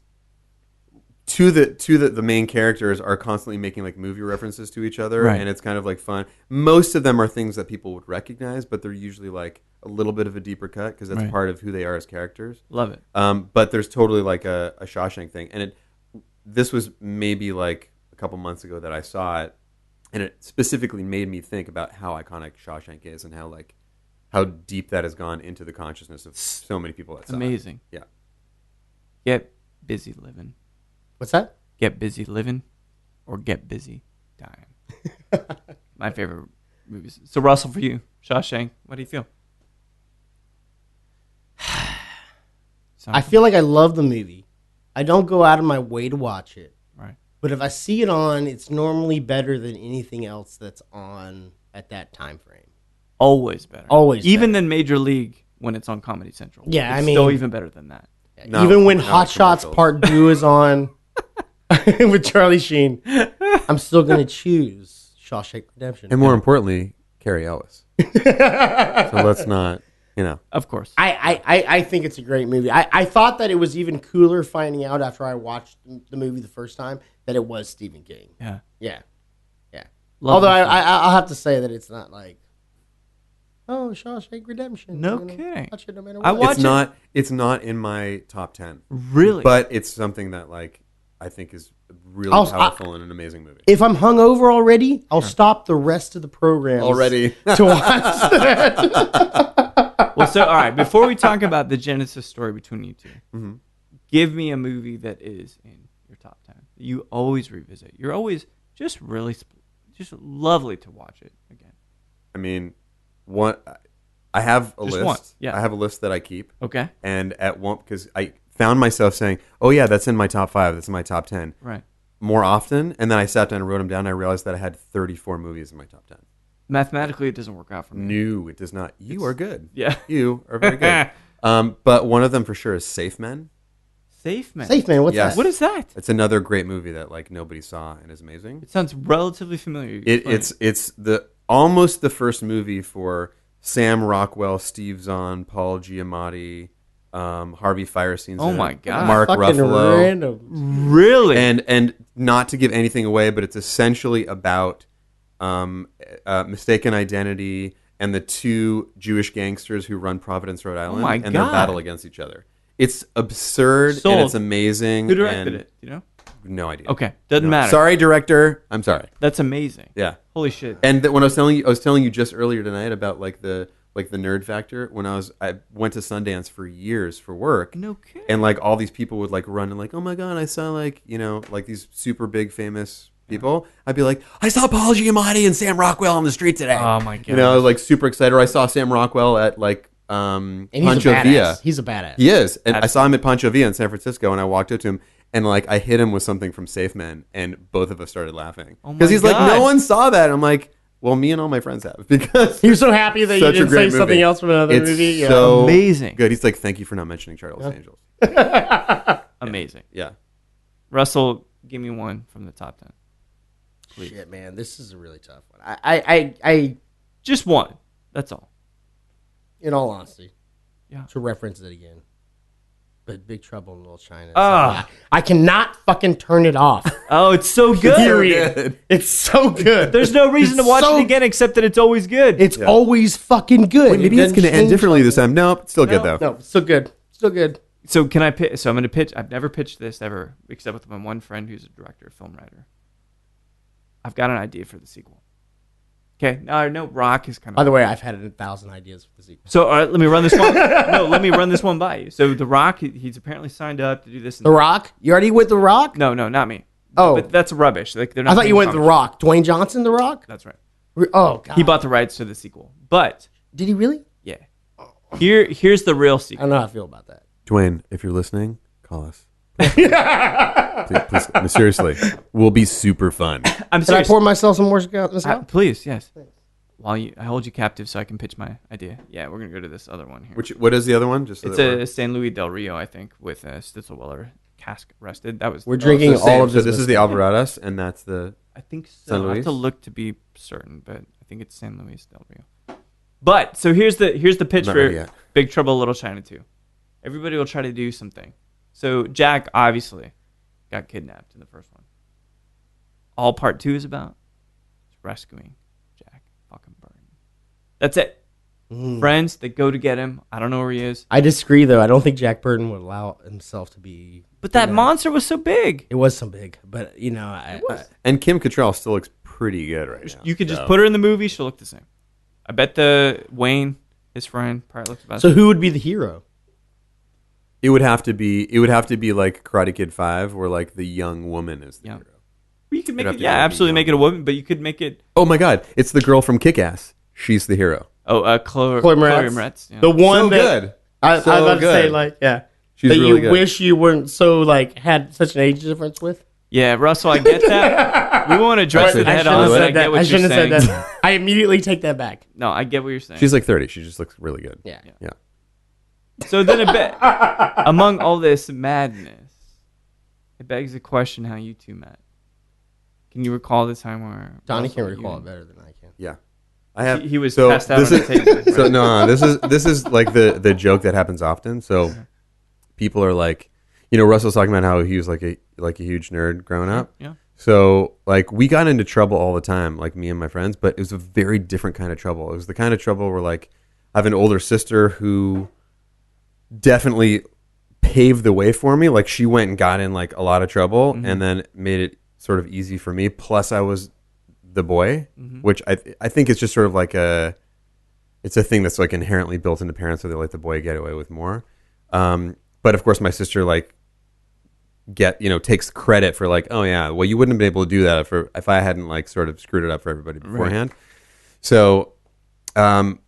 the main characters are constantly making like movie references to each other, and it's kind of like fun. Most of them are things that people would recognize, but they're usually like a little bit of a deeper cut because that's part of who they are as characters. Love it. But there's totally like a Shawshank thing, and this was maybe like a couple months ago that I saw it, and it specifically made me think about how iconic Shawshank is and how deep that has gone into the consciousness of so many people that saw Amazing. it. Yeah. Get busy living. What's that? Get busy living or get busy dying. My favorite movies. So Russell, for you, Shawshank, what do you feel? I feel like I love the movie. I don't go out of my way to watch it. Right. But if I see it on, it's normally better than anything else that's on at that time frame. Always better. Always even better. than Major League when it's on Comedy Central. Yeah, it's I mean, still even better than that. No, even when no Hot Shots commercials. Part 2 is on with Charlie Sheen, I'm still going to choose Shawshank Redemption. And more importantly, Carrie Ellis. So let's not, Of course. I think it's a great movie. I thought that it was even cooler finding out after I watched the movie the first time that it was Stephen King. Yeah. Yeah. Love Although the film. I'll have to say that it's not like, oh, Shawshank Redemption. No I'm gonna kidding. watch it no matter I what. watch it's not in my top 10. Really? But it's something that like I think is really powerful and an amazing movie. If I'm hungover already, I'll stop the rest of the program Already. to watch that. Well, so all right. Before we talk about the genesis story between you 2 give me a movie that is in your top 10. You always revisit. You're always just really, just lovely to watch it again. I mean, I have a Just list. one, yeah. I have a list that I keep. Okay. And at one, because I found myself saying, "Oh yeah, that's in my top 5. That's in my top 10." Right. More often, and then I sat down and wrote them down. And I realized that I had 34 movies in my top 10. Mathematically, it doesn't work out for me. No, it does not. You are good. Yeah. You are very good. But one of them for sure is Safe Men. Safe Man. Safe Man, what's Yes. that? What is that? It's another great movie that like nobody saw and is amazing. It sounds relatively familiar. It's almost the first movie for Sam Rockwell, Steve Zahn, Paul Giamatti, Harvey Firestein's Oh in it, my God. Mark Fucking Ruffalo, random. Really? and not to give anything away, but it's essentially about mistaken identity and the 2 Jewish gangsters who run Providence, Rhode Island, my and their God. battle against each other. It's absurd Sold. and it's amazing. Who directed and it? Do you know? No idea. Okay. Doesn't matter. Sorry, director. I'm sorry. That's amazing. Yeah. Holy shit. And when I was telling you just earlier tonight about like the nerd factor. When I went to Sundance for years for work. No kidding. And like all these people would like run and like, oh my God, I saw like like these super big famous people. I'd be like, I saw Paul Giamatti and Sam Rockwell on the street today. Oh my God. I was like super excited. Or I saw Sam Rockwell at like And he's Pancho a badass. Villa. He's a badass. He is. And I saw him at Pancho Villa in San Francisco, and I walked up to him, and like I hit him with something from Safe Men, and both of us started laughing. Oh my Because he's like, God. no one saw that. I'm like, well, me and all my friends have. Because He was so happy that you such a didn't say great something movie. else from another It's movie. so Amazing. good. He's like, thank you for not mentioning Charlie's Angels. Amazing. Yeah. Russell, give me one from the top 10. Please. Shit, man, this is a really tough one. I Just one. That's all. in all honesty, Yeah. to reference it again, but Big Trouble in Little China. Ah. I cannot fucking turn it off. Oh, it's so good. Period. It's so good. There's no reason to It's watch so- it again except that it's always good. It's always fucking good. Wait, maybe It it's going to doesn't end change differently fucking- this time. Nope, it's still good though. No, still good. Still good. So can I pitch? So I'm going to pitch. I've never pitched this ever, except with my one friend who's a director, film writer. I've got an idea for the sequel. Okay, no, Rock is kind of. By the way, I've had 1,000 ideas for the sequel. So, all right, let me run this one. No, let me run this one by you. So, The Rock, he's apparently signed up to do this. The Rock? You already went The Rock? No, not me. Oh. But that's rubbish. Like they're not I thought you went The comics. Rock. Dwayne Johnson, The Rock? That's right. Oh, God. He bought the rights to the sequel. But, Did he really? yeah. Here's the real I secret. don't know how I feel about that. Dwayne, if you're listening, call us. Please, seriously, we'll be super fun. I'm Can I serious. pour myself some more Mezcal? Please, yes. While I hold you captive so I can pitch my idea. Yeah, we're going to go to this other one here. What is the other one? Just so It's that we're- a San Luis del Rio, I think, with Stitzelweller cask rested. That was. We're drinking so same. all of this. So this is the Alvaradas, and that's the. I think so. San I have Luis? to look to be certain, but I think it's San Luis del Rio. But so here's the pitch Not for ready yet. Big Trouble in Little China 2. Everybody will try to do something. So Jack obviously got kidnapped in the first one. All part 2 is about is rescuing Jack fucking Burton. That's it. Friends that go to get him. I don't know where he is. I disagree, though. I don't think Jack Burton would allow himself to be. But that monster was so big. It was so big, but I And Kim Cattrall still looks pretty good right now. You could just put her in the movie. She'll look the same. I bet the Wayne, his friend, probably looks about. So who would be the hero? It would have to be like Karate Kid 5, where like the young woman is the Yeah. hero. You could make It'd have it. to Yeah, be absolutely young. make it a woman. But you could make it. Oh my God, it's the girl from Kick-Ass. She's the hero. Chloe Chloe Moretz. Moretz. Yeah. The one So that good. I was So about to say, good. like, yeah, She's that really you good. wish you weren't so like had such an age difference with. Yeah, Russell, I get that. We won't address it I head shouldn't on, have but said I get what I you're shouldn't have saying. said that. I immediately take that back. No, I get what you're saying. She's like 30. She just looks really good. Yeah. Yeah. So then among all this madness, it begs the question how you two met. Can you recall the time where Donnie Russell, can recall you- it better than I can. Yeah. I have. He was so passed out this on the is- table. So no, this is like the joke that happens often. So people are like, Russell's talking about how he was like a huge nerd growing up. Yeah. So like we got into trouble all the time, like me and my friends, but it was a very different kind of trouble. It was the kind of trouble where like I have an older sister who definitely paved the way for me. Like she went and got in like a lot of trouble and then made it sort of easy for me. Plus I was the boy, which I think it's just sort of like it's a thing that's like inherently built into parents, so they let the boy get away with more. But of course my sister like takes credit for like, oh yeah, well you wouldn't have been able to do that if I hadn't like sort of screwed it up for everybody beforehand. Right. So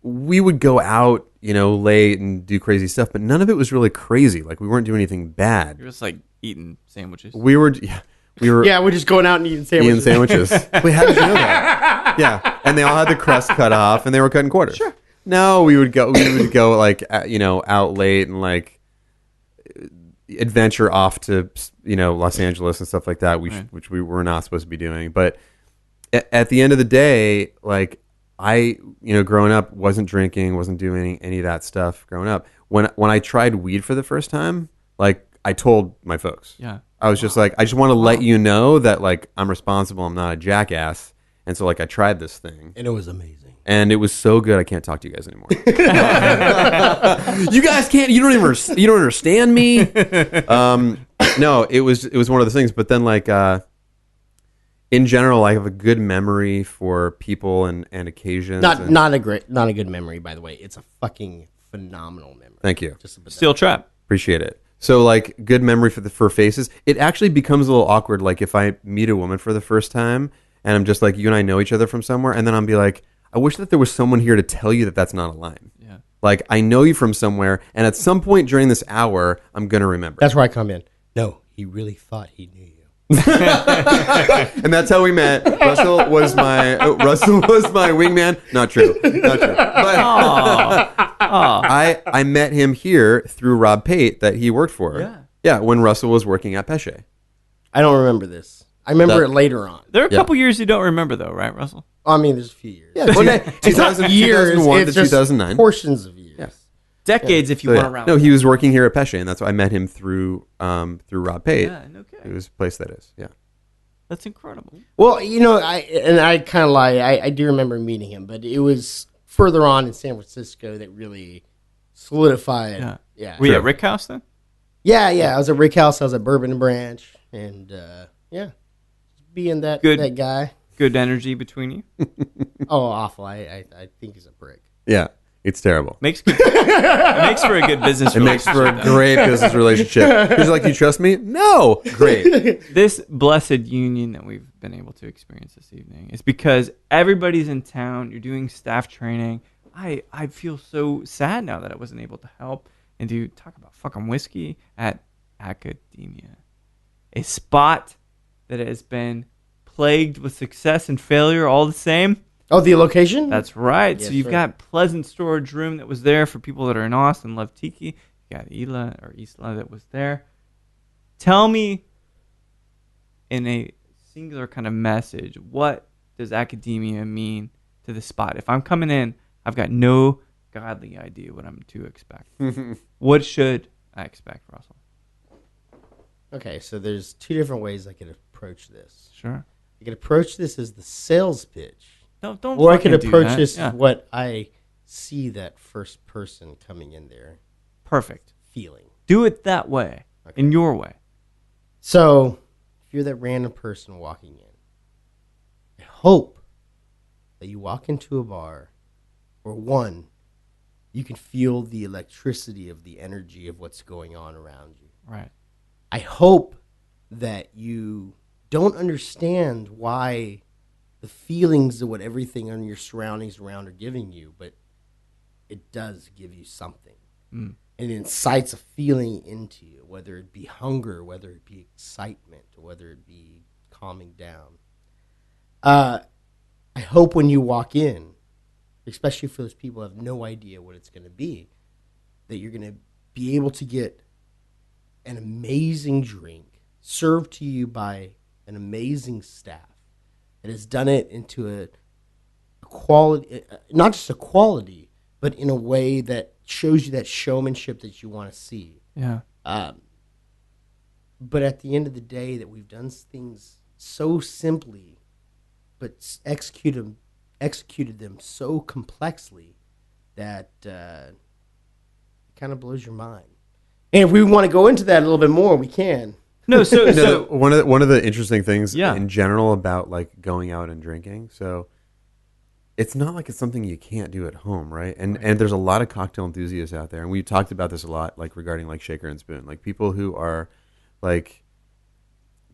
we would go out, late and do crazy stuff, but none of it was really crazy. Like we weren't doing anything bad. You're just like eating sandwiches. We were We're just going out and eating sandwiches. Wait, how did you know that? Yeah, and they all had the crust cut off, and they were cut in quarters. Sure. No, we would go like out late and like adventure off to Los Angeles and stuff like that, which we were not supposed to be doing. But at the end of the day, like I growing up wasn't drinking, wasn't doing any of that stuff growing up. When I tried weed for the first time, like I told my folks. Yeah. I was just like, I just want to let you know that like I'm responsible, I'm not a jackass. And so like I tried this thing. And it was amazing. And it was so good I can't talk to you guys anymore. You guys can't. You don't understand me. No, it was one of those things. But then like in general, I have a good memory for people and occasions. Not a good memory, by the way. It's a fucking phenomenal memory. Thank you. Steel trap. Appreciate it. So like good memory for faces. It actually becomes a little awkward. Like if I meet a woman for the first time and I'm just like, you and I know each other from somewhere, and then I'll be like, I wish that there was someone here to tell you that that's not a line. Yeah. Like I know you from somewhere, and at some point during this hour, I'm gonna remember. That's where I come in. No, he really thought he knew you. And that's how we met. Russell was my wingman. Not true. But I met him here through Rob Pate that he worked for. Yeah, when Russell was working at Pesce. I don't remember this. I remember it later on. There are a couple years you don't remember though, right, Russell? I mean, there's a few years. Yeah, It's not years. 2001 It's to just 2009. portions of years. Yeah. Decades if you So, weren't yeah. around. No, he was working here at Pesce, and that's why I met him through Rob Pate. Yeah, no kidding. It was a place that is. Yeah. That's incredible. Well, I kind of lie. I do remember meeting him, but it was further on in San Francisco that really solidified. Yeah. Were you at Rick House then? Yeah. I was at Rick House. I was at Bourbon and Branch, and being that Good. that guy. good energy between you? Oh, awful. I think he's a prick. Yeah, it's terrible. It makes for a good business It makes relationship. for a great business relationship. He's like, you trust me? No. Great. This blessed union that we've been able to experience this evening is because everybody's in town. You're doing staff training. I feel so sad now that I wasn't able to help and to talk about fucking whiskey at Academia, a spot that has been plagued with success and failure all the same. Oh, the location? That's right. Yes, So you've sir. got pleasant storage room that was there for people that are in Austin, love tiki. You got Isla that was there. Tell me in a singular kind of message, what does Academia mean to the spot? If I'm coming in, I've got no godly idea what I'm to expect. What should I expect, Russell? Okay, so there's two different ways I could approach this. Sure. I could approach this as the sales pitch. No, don't. Or I could fucking do approach that. this Yeah. as what I see that first person coming in there Perfect. feeling. Do it that way, Okay. in your way. So, if you're that random person walking in, I hope that you walk into a bar where, one, you can feel the electricity of the energy of what's going on around you. Right. I hope that you don't understand why the feelings of what everything on your surroundings around are giving you, but it does give you something. Mm. And it incites a feeling into you, whether it be hunger, whether it be excitement, or whether it be calming down. I hope when you walk in, especially for those people who have no idea what it's going to be, that you're going to be able to get an amazing drink served to you by an amazing staff that has done it into a quality, not just a quality, but in a way that shows you that showmanship that you want to see. Yeah. But at the end of the day, that we've done things so simply, but executed them so complexly that it kind of blows your mind. And if we want to go into that a little bit more, we can. No, so one of the interesting things Yeah. in general about like going out and drinking. So it's not like it's something you can't do at home, right? And there's a lot of cocktail enthusiasts out there, and we talked about this a lot, like regarding like shaker and spoon, like people who are like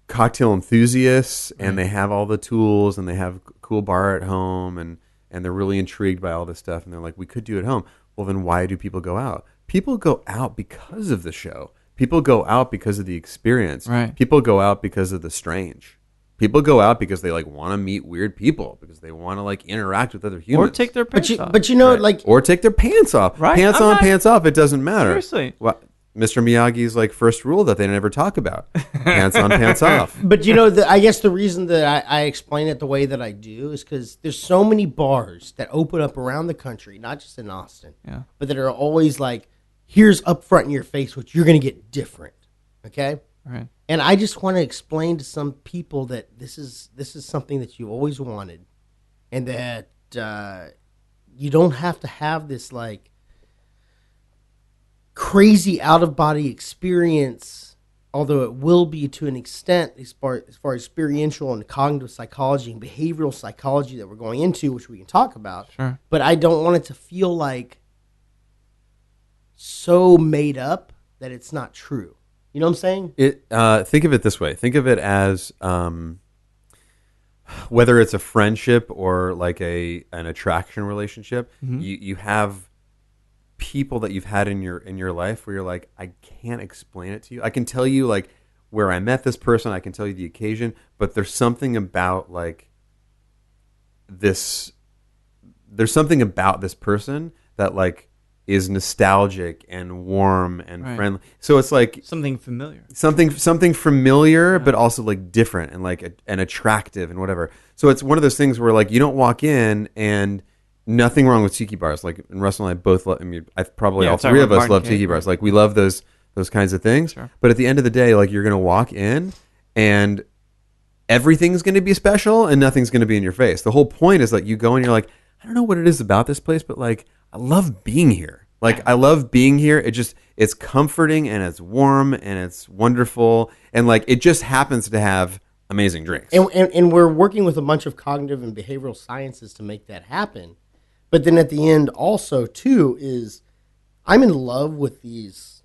cocktail enthusiasts and they have all the tools and they have a cool bar at home and they're really intrigued by all this stuff and they're like, we could do it at home. Well, then why do people go out? People go out because of the show. People go out because of the experience. Right. People go out because of the strange. People go out because they like want to meet weird people, because they want to like interact with other humans. or take their pants off. But you know, Right. like, or take their pants off. Right. Pants I'm on, not- pants off. It doesn't matter. Seriously. What Mr. Miyagi's like first rule that they never talk about: pants on, pants off. but you know, I guess the reason that I explain it the way that I do is because there's so many bars that open up around the country, not just in Austin, Yeah. but that are always like, here's up front in your face what you're going to get different. Okay. Right. And I just want to explain to some people that this is something that you always wanted, and that you don't have to have this like crazy out of body experience, although it will be to an extent as far as experiential and cognitive psychology and behavioral psychology that we're going into, which we can talk about. Sure. But I don't want it to feel like so made up that it's not true. You know what I'm saying? Think of it this way. Think of it as whether it's a friendship or like an attraction relationship. Mm-hmm. You have people that you've had in your life where you're like, I can't explain it to you. I can tell you like where I met this person. I can tell you the occasion, but there's something about like this. There's something about this person that like is nostalgic and warm and Right. friendly. So it's like Something familiar. something familiar, but also like different and like and attractive and whatever. So it's one of those things where like you don't walk in and nothing wrong with tiki bars. Like, and Russell and I both love. I mean, probably Yeah, all talking three of about us Martin love Cake, tiki bars. Like we love those kinds of things. Sure. But at the end of the day, like you're gonna walk in and everything's gonna be special and nothing's gonna be in your face. The whole point is that you go and you're like, I don't know what it is about this place, but like I love being here. Like I love being here. It's comforting and it's warm and it's wonderful and like it just happens to have amazing drinks. And we're working with a bunch of cognitive and behavioral sciences to make that happen. But then at the end also, too, is I'm in love with these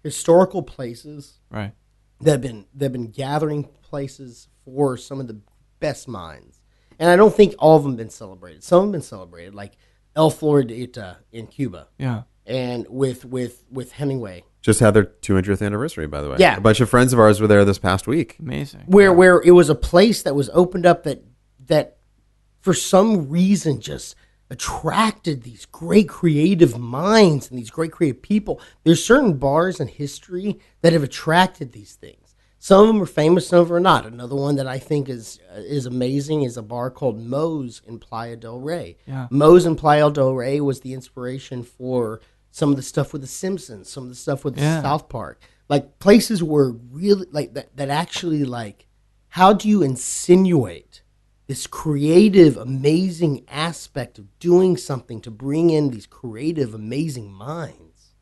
historical places Right. that have been gathering places for some of the best minds. And I don't think all of them have been celebrated. Some have been celebrated, like El Floridita in Cuba. Yeah. And with Hemingway. Just had their 200th anniversary, by the way. Yeah. A bunch of friends of ours were there this past week. Amazing. Where it was a place that was opened up that for some reason just attracted these great creative minds and these great creative people. There's certain bars in history that have attracted these things. Some of them are famous, some of them are not. Another one that I think is amazing is a bar called Moes in Playa del Rey. Yeah. Moes in Playa del Rey was the inspiration for some of the stuff with The Simpsons, some of the stuff with South Park. Like places where really like that actually like, how do you insinuate this creative, amazing aspect of doing something to bring in these creative, amazing minds?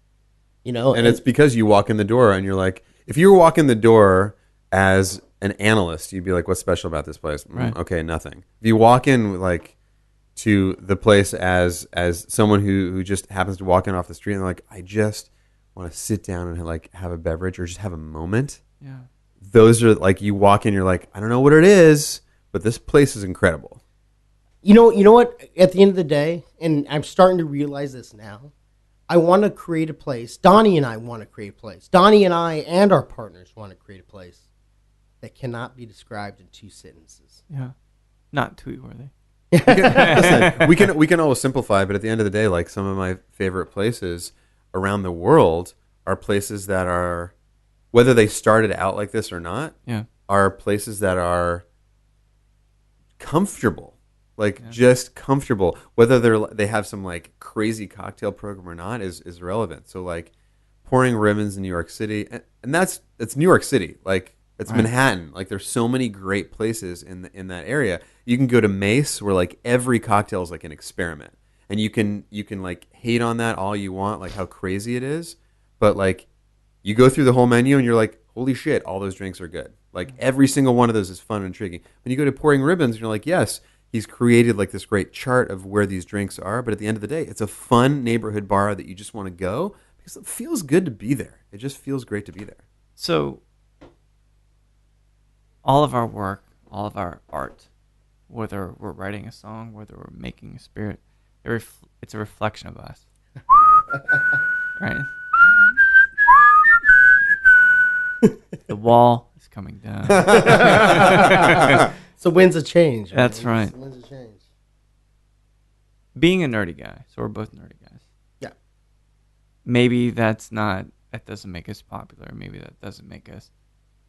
You know, And it's because you walk in the door and you're like, if you were walking the door as an analyst, you'd be like, what's special about this place? Right. Okay, nothing. If you walk in like to the place as someone who just happens to walk in off the street and they're like, I just want to sit down and like have a beverage or just have a moment. Yeah. Those are like, you walk in, you're like, I don't know what it is, but this place is incredible. You know what? At the end of the day, and I'm starting to realize this now, I want to create a place. Donnie and I want to create a place. Donnie and I and our partners want to create a place that cannot be described in 2 sentences. Yeah. Not tweet worthy. Listen, we can always simplify, but at the end of the day, like some of my favorite places around the world are places that are, whether they started out like this or not, Yeah. are places that are comfortable, like just comfortable. Whether they have some like crazy cocktail program or not is irrelevant. So like Pouring Ribbons in New York City, and it's New York City, like it's Manhattan. Like there's so many great places in that area. You can go to Mace where like every cocktail is like an experiment, and you can like hate on that all you want, like how crazy it is, but like you go through the whole menu and you're like, holy shit, all those drinks are good. Like every single one of those is fun and intriguing. When you go to Pouring Ribbons, you're like, yes, he's created like this great chart of where these drinks are, but at the end of the day, it's a fun neighborhood bar that you just want to go because it feels good to be there. It just feels great to be there. So all of our work, all of our art, whether we're writing a song, whether we're making a spirit, it's a reflection of us. Right? The wall is coming down. So when's a change? That's right. When's a change? Being a nerdy guy, so we're both nerdy guys. Yeah. Maybe that doesn't make us popular. Maybe that doesn't make us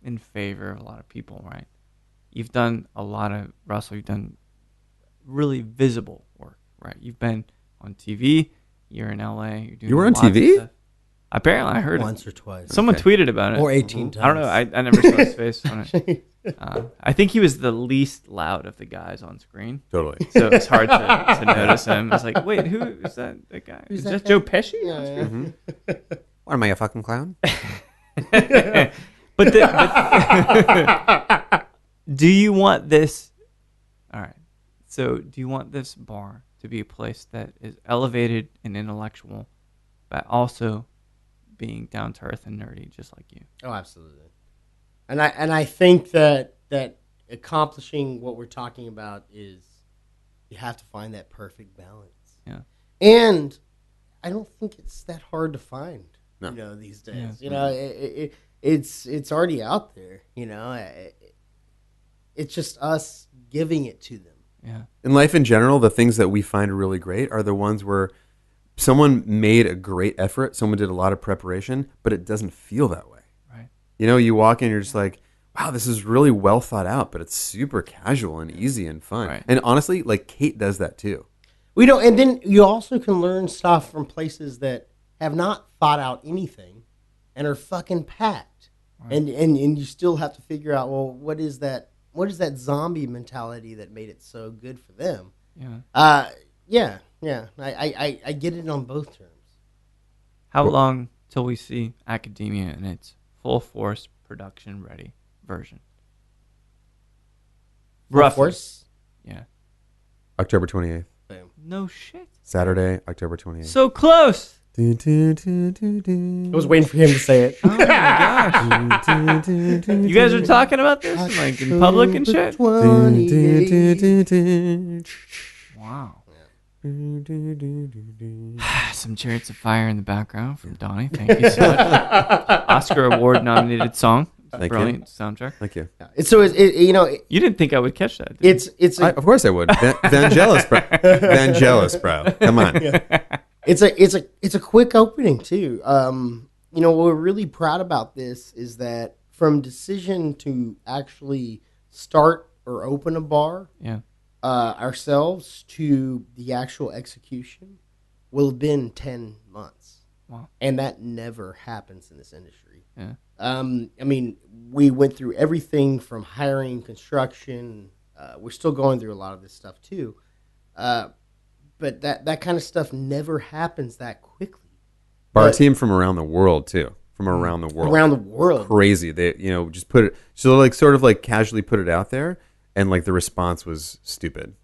in favor of a lot of people, right? You've done a lot of, Russell, you've done really visible work, right? You've been on TV. You're in LA. You're doing You were on lots of TV? stuff. Apparently, I heard Once it. or twice. Someone tweeted about it. Or 18 times. I don't know. I never saw his face on it. I think he was the least loud of the guys on screen. Totally. So it's hard to notice him. It's like, wait, who is that guy? Is that Joe Pesci? Yeah, yeah. What, am I a fucking clown? But do you want this? All right. So do you want this bar to be a place that is elevated and intellectual, but also being down to earth and nerdy, just like you? Oh, absolutely. And I think that accomplishing what we're talking about is you have to find that perfect balance. Yeah. And I don't think it's that hard to find. No. You know, these days. Yeah. You know, it's already out there. You know, it's just us giving it to them. Yeah. In life in general, the things that we find really great are the ones where someone made a great effort, someone did a lot of preparation, but it doesn't feel that way. Right. You know, you walk in, you're just like, wow, this is really well thought out, but it's super casual and easy and fun. Right. And honestly, like Kate does that too. We don't, and then you also can learn stuff from places that have not thought out anything and are fucking packed. Right. And you still have to figure out, well, what is that zombie mentality that made it so good for them? Yeah. Yeah. I get it on both terms. How long till we see academia in its full force production ready version? Roughly. Force? Yeah. October 28th. No shit. Saturday, October 28th. So close. I was waiting for him to say it. Oh my gosh. You guys are talking about this like in public and shit? Wow. Some chariots of fire in the background from Donnie. Thank you so much. Oscar Award nominated song. Thank Brilliant you. soundtrack. Thank you. So you know, You didn't think I would catch that, did you? it's Of course I would. Vangelis, bro. Vangelis, bro. Come on. it's a quick opening too. You know, what we're really proud about this is that from decision to actually start or open a bar, Yeah. ourselves to the actual execution will have been 10 months. Wow. And that never happens in this industry. Yeah. I mean, we went through everything from hiring, construction. We're still going through a lot of this stuff too. But that kind of stuff never happens that quickly. Bar team from around the world too. From around the world. Around the world. Crazy. They, just put it, so like sort of like casually put it out there, and like the response was stupid.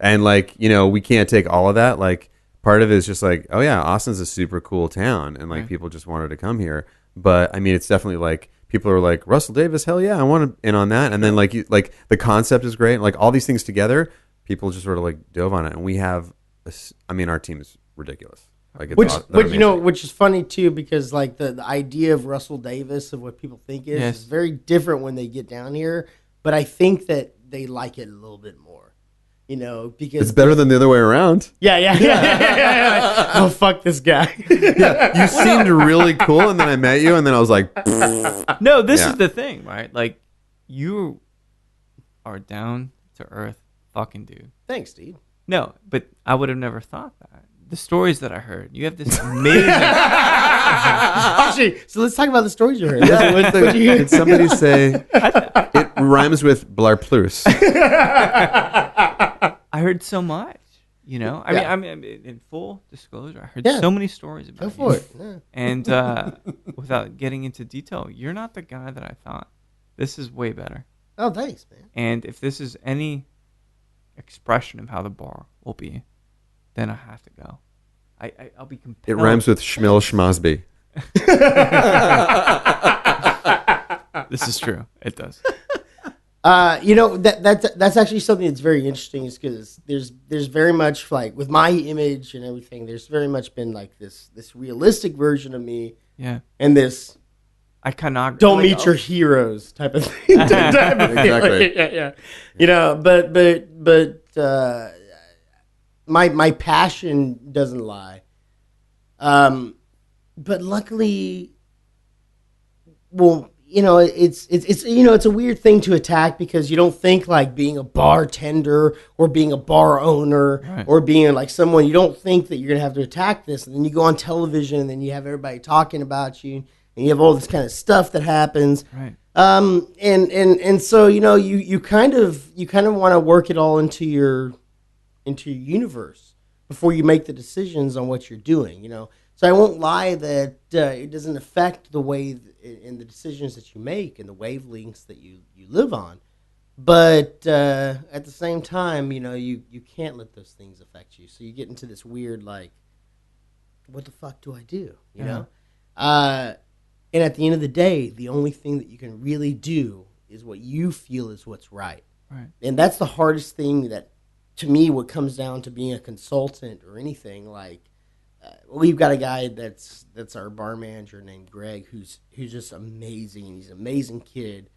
And like, we can't take all of that. Like part of it is just like, oh yeah, Austin's a super cool town, and like people just wanted to come here. But I mean, it's definitely like people are like, Russell Davis, hell yeah, I want to in on that. And then like the concept is great. Like all these things together, people just sort of like dove on it, and we have, our team is ridiculous. Like it's which is funny too, because like the idea of Russell Davis of what people think is very different when they get down here. But I think that they like it a little bit more, because it's better than the other way around. Yeah. Oh, fuck this guy. You seemed really cool, and then I met you, and then I was like, no, this is the thing, right? Like, you are down to earth fucking dude. Thanks, dude. No, but I would have never thought that. The stories that I heard, you have this amazing. Actually, so let's talk about the stories you heard. What'd you hear? Did somebody say it rhymes with Blar Plus? I heard so much. I mean, in full disclosure, I heard so many stories about you. Go for it. Yeah. And without getting into detail, you're not the guy that I thought. This is way better. Oh, thanks, man. And if this is any expression of how the bar will be, then I have to go. I'll be compelled. It rhymes with Schmill Schmosby. This is true. It does. That's actually something that's very interesting, is because there's very much like with my image and everything, there's very much been like this realistic version of me. Yeah. And this iconography. Don't meet your heroes type of thing. Exactly. Yeah. But my passion doesn't lie. But luckily, it's a weird thing to attack, because you don't think like being a bartender or being a bar owner or being like someone, you don't think that you're going to have to attack this. And then you go on television, and then you have everybody talking about you, and you have all this kind of stuff that happens. Right. And so, you kind of want to work it all into your universe before you make the decisions on what you're doing, So I won't lie that it doesn't affect the way in the decisions that you make and the wavelengths that you live on. But at the same time, you can't let those things affect you. So you get into this weird, like, what the fuck do I do? You know? And at the end of the day, the only thing that you can really do is what you feel is what's right. Right. And that's the hardest thing that, to me, what comes down to being a consultant or anything, like, we've got a guy that's our bar manager named Greg, who's just amazing. He's an amazing kid.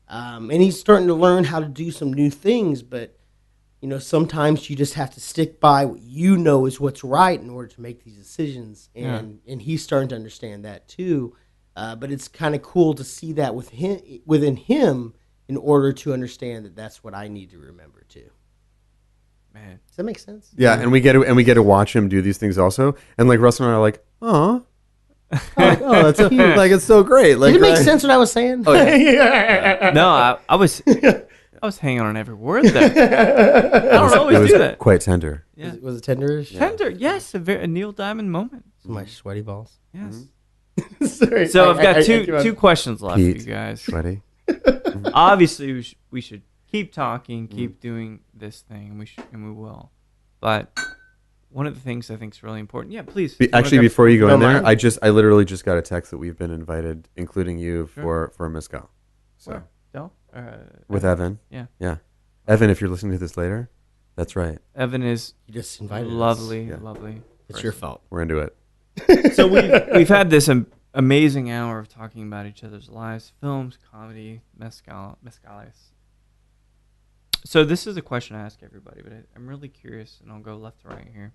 And he's starting to learn how to do some new things, but, sometimes you just have to stick by what is what's right in order to make these decisions. And he's starting to understand that too. But it's kind of cool to see that within him in order to understand that that's what I need to remember too. Man, does that make sense? Yeah, and we get to watch him do these things also, and like Russell and I are like, oh, that's like it's so great. Like, did it make sense what I was saying? Oh, yeah. No, I was hanging on every word there. I don't always do that. Quite tender. Yeah. Was it tenderish? Tender, yes, a Neil Diamond moment. My sweaty balls. Yes. Mm-hmm. Sorry. So I've got two questions left for you guys. Sweaty. Obviously, we should keep talking, keep doing this thing, and we will. But one of the things I think is really important. Yeah, please. Actually, before you go in there, mind. I literally just got a text that we've been invited, including you, for a mezcal. So Del? with Evan. Yeah. Evan, if you're listening to this later, that's right. Evan is You just invited us. lovely. It's person. your fault. We're into it. So we've had this amazing hour of talking about each other's lives, films, comedy, mezcales. So this is a question I ask everybody, but I'm really curious, and I'll go left to right here,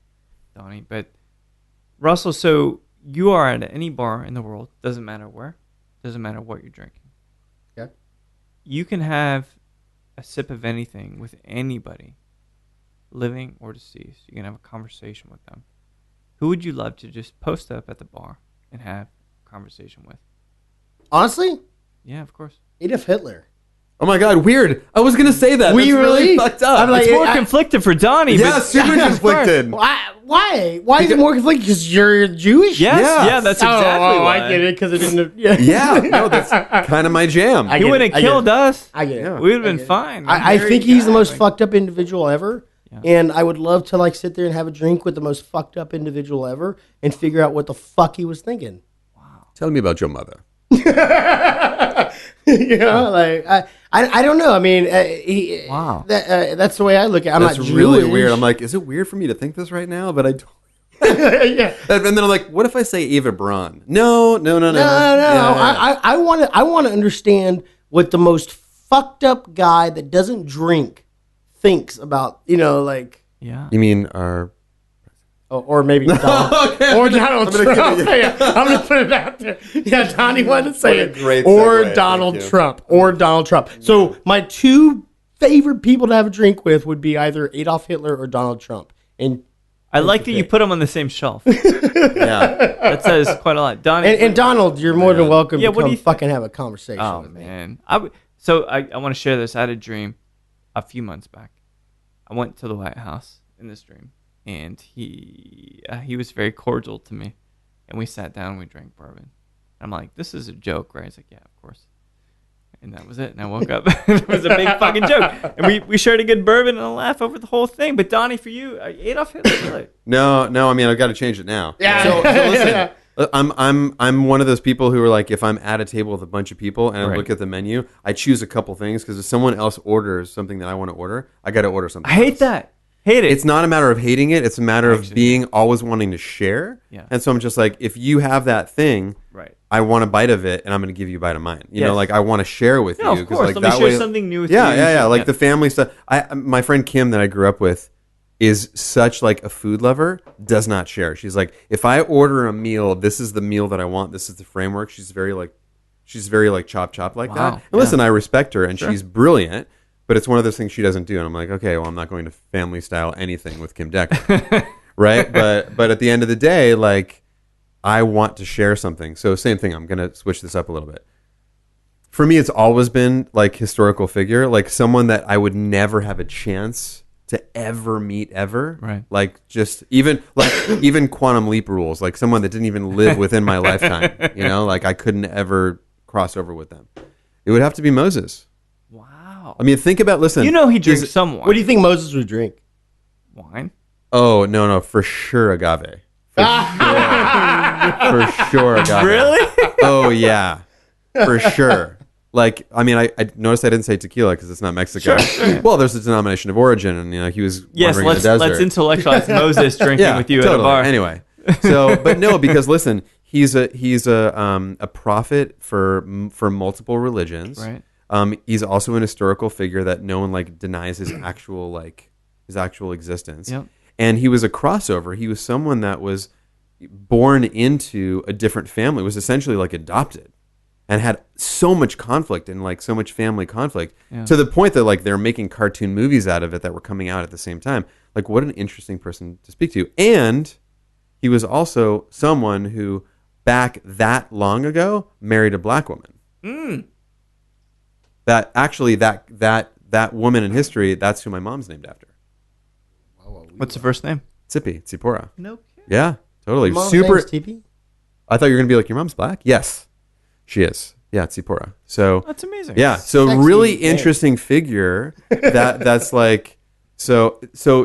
Donnie. But Russell, so you are at any bar in the world, doesn't matter where, doesn't matter what you're drinking. Okay. You can have a sip of anything with anybody, living or deceased. You can have a conversation with them. Who would you love to just post up at the bar and have a conversation with? Honestly, Yeah, of course. Adolf Hitler. Oh my God, weird. I was gonna say that. We That's really? fucked up. I'm like, It's more conflicted for Donnie. yeah, but super conflicted. Why? Why is it more conflicted? Because you're Jewish? Yes, Yeah. that's exactly why. I get it. Because it didn't. Yeah. Yeah, no, that's kind of my jam. I He get wouldn't it, have killed us. I get it. Yeah. We would have I been get it. fine. I think he's the most fucked up individual ever. Yeah. And I would love to sit there and have a drink with the most fucked up individual ever and figure out what the fuck he was thinking. Tell me about your mother. I don't know. I mean, Wow. that's the way I look at it. I'm That's not really Jewish. weird. I'm like, is it weird for me to think this right now? But I don't. yeah. And then I'm like, what if I say Eva Braun? No. No. Yeah. I want to understand what the most fucked up guy that doesn't drink thinks about. Yeah. You mean our? Or maybe Donald, Okay. or Donald I'm gonna Trump. give it- Yeah, I'm gonna put it out there. Yeah, Donnie wanted to say What a it. great Or segue. Donald Thank you. Trump. Or Donald Trump. So my two favorite people to have a drink with would be either Adolf Hitler or Donald Trump. And I like that you put them on the same shelf. Yeah. That says quite a lot. Donnie. and Donald, you're more than welcome Yeah, to what do come you fucking have a conversation Oh, with me. man. I want to share this. I had a dream a few months back. I went to the White House in this dream, and he was very cordial to me. And we sat down and we drank bourbon. I'm like, this is a joke, right? He's like, yeah, of course. And that was it. And I woke up. It was a big fucking joke. And we shared a good bourbon and a laugh over the whole thing. But Donnie, for you, Adolf Hitler, really? No. I mean, I've got to change it now. Yeah. So listen. I'm one of those people who are like, if I'm at a table with a bunch of people and I Right. look at the menu, I choose a couple things because if someone else orders something that I want to order, I got to order something. I hate else. that. Hate it. It's not a matter of hating it. It's a matter of being always wanting to share. Yeah. And so I'm just like, if you have that thing, right. I want a bite of it, and I'm going to give you a bite of mine. You know, Yes. like I want to share with No, you. of 'cause, course. like, Let me that share way- something new with Yeah, you. yeah. Like the family stuff. My friend Kim that I grew up with is such like a food lover, does not share. She's like, if I order a meal, this is the meal that I want. This is the framework. She's very chop like that. Wow. And listen, I respect her, and Sure. she's brilliant. But it's one of those things she doesn't do, and I'm like, okay, well, I'm not going to family style anything with Kim Decker, right? But at the end of the day, like, I want to share something. So same thing. I'm gonna switch this up a little bit. For me, it's always been like historical figure, like someone that I would never have a chance to ever meet ever. Right. Like just even quantum leap rules, like someone that didn't even live within my lifetime. You know, like I couldn't ever cross over with them. It would have to be Moses. Wow. I mean, think about, listen. You know he drinks some wine. What do you think Moses would drink? Wine? Oh, no, for sure agave. For sure agave. Really? Oh, yeah. For sure. Like, I mean, I noticed I didn't say tequila because it's not Mexico. Well, there's a denomination of origin, and, he was Yes, wandering in the desert. let's intellectualize Moses drinking with you at a bar. Anyway, so, but no, because listen, he's a prophet for multiple religions. Right. He's also an historical figure that no one denies his actual existence. Yep. And he was a crossover. He was someone that was born into a different family, was essentially adopted, and had so much conflict and so much family conflict to the point that they're making cartoon movies out of it that were coming out at the same time. What an interesting person to speak to. And he was also someone who back that long ago married a black woman. That actually that woman in history, that's who my mom's named after. What's the first name? Tzipora. No kidding. Yeah, totally. Mom's Super. name's TP? I thought you were going to be like, your mom's black? Yes, she is. Yeah, Tzipora. So That's amazing. yeah, so Sexy really name. interesting figure. That's like so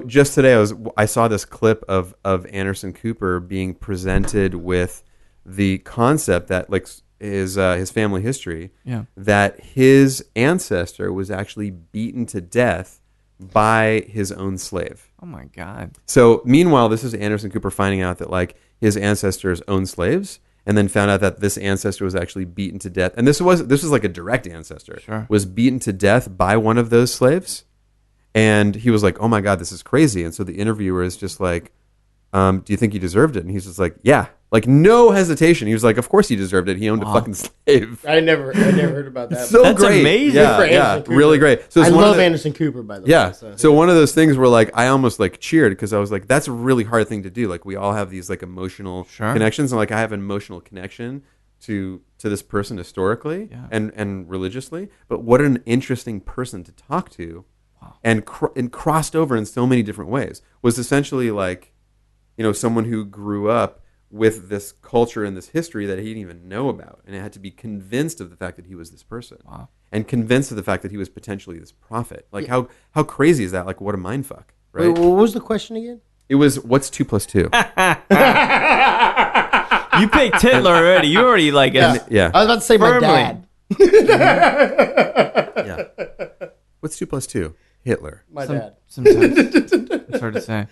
just today I saw this clip of Anderson Cooper being presented with the concept that like his family history, that his ancestor was actually beaten to death by his own slave. Oh my God. So meanwhile, this is Anderson Cooper finding out that like his ancestors owned slaves, and then found out that this ancestor was actually beaten to death. And this was like a direct ancestor. Sure. Was beaten to death by one of those slaves. And he was like, oh my God, this is crazy. And so the interviewer is just like, do you think he deserved it? And he's just like, yeah. Like no hesitation. He was like, of course he deserved it. He owned a fucking slave. I never heard about that. So That's great. amazing. Yeah, For yeah, Anderson Cooper. really great. So I it's one of love the- Anderson Cooper, by the Yeah. way. So one of those things where like I almost like cheered because I was like, that's a really hard thing to do. Like we all have these like emotional connections, and like I have an emotional connection to this person historically and religiously. But what an interesting person to talk to, and crossed over in so many different ways. Was essentially like, someone who grew up with this culture and this history that he didn't even know about, and had to be convinced of the fact that he was this person, and convinced of the fact that he was potentially this prophet. Like how crazy is that? Like what a mindfuck, right? Wait, what was the question again? It was what's 2 + 2? You picked Hitler already. You already like Yeah, I was about to say Firmly. my dad. yeah. What's 2 + 2? Hitler. My dad. Sometimes it's hard to say.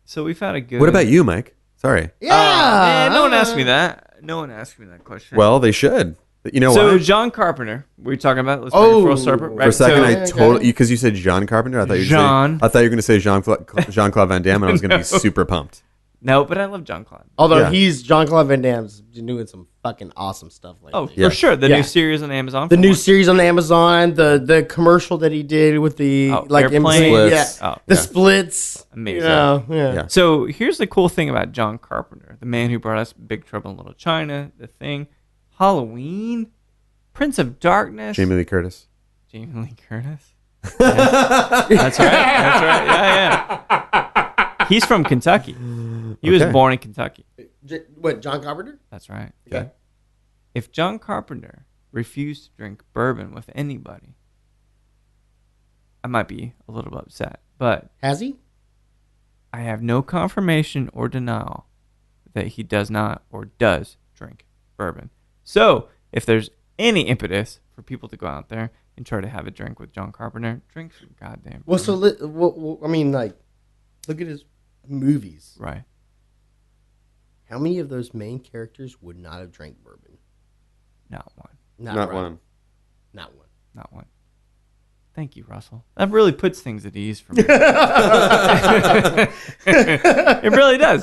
So we've had a good. What about you, Mike? Sorry. Yeah. No one asked me that. No one asked me that question. Well, they should. You know so why? John Carpenter, we were talking about. Let's bring it full circle. Right? For a second, So, I Okay. totally because you said John Carpenter. I thought you were going to say Jean-Claude Van Damme, and I was going to be super pumped. no, but I love John Claude. Although Yeah. Jean-Claude Van Damme's doing some fucking awesome stuff lately. Oh, Yeah. for sure. The Yeah. new series on Amazon. The for new one. series on Amazon, the commercial that he did with the Airplane. Splits. Oh, the yeah. splits. Amazing. Yeah. So here's the cool thing about John Carpenter, the man who brought us Big Trouble in Little China, The Thing, Halloween, Prince of Darkness, Jamie Lee Curtis. Jamie Lee Curtis. Yeah. That's right. That's right. Yeah. He's from Kentucky. He was Okay. born in Kentucky. What, John Carpenter? That's right. Okay. If John Carpenter refused to drink bourbon with anybody, I might be a little upset, but Has he? I have no confirmation or denial that he does not or does drink bourbon. So, if there's any impetus for people to go out there and try to have a drink with John Carpenter, drink some goddamn Well, bourbon. so I mean, like, look at his movies. Right. How many of those main characters would not have drank bourbon? Not one. Not right. one. Not one. Not one. Thank you, Russell. That really puts things at ease for me. It really does.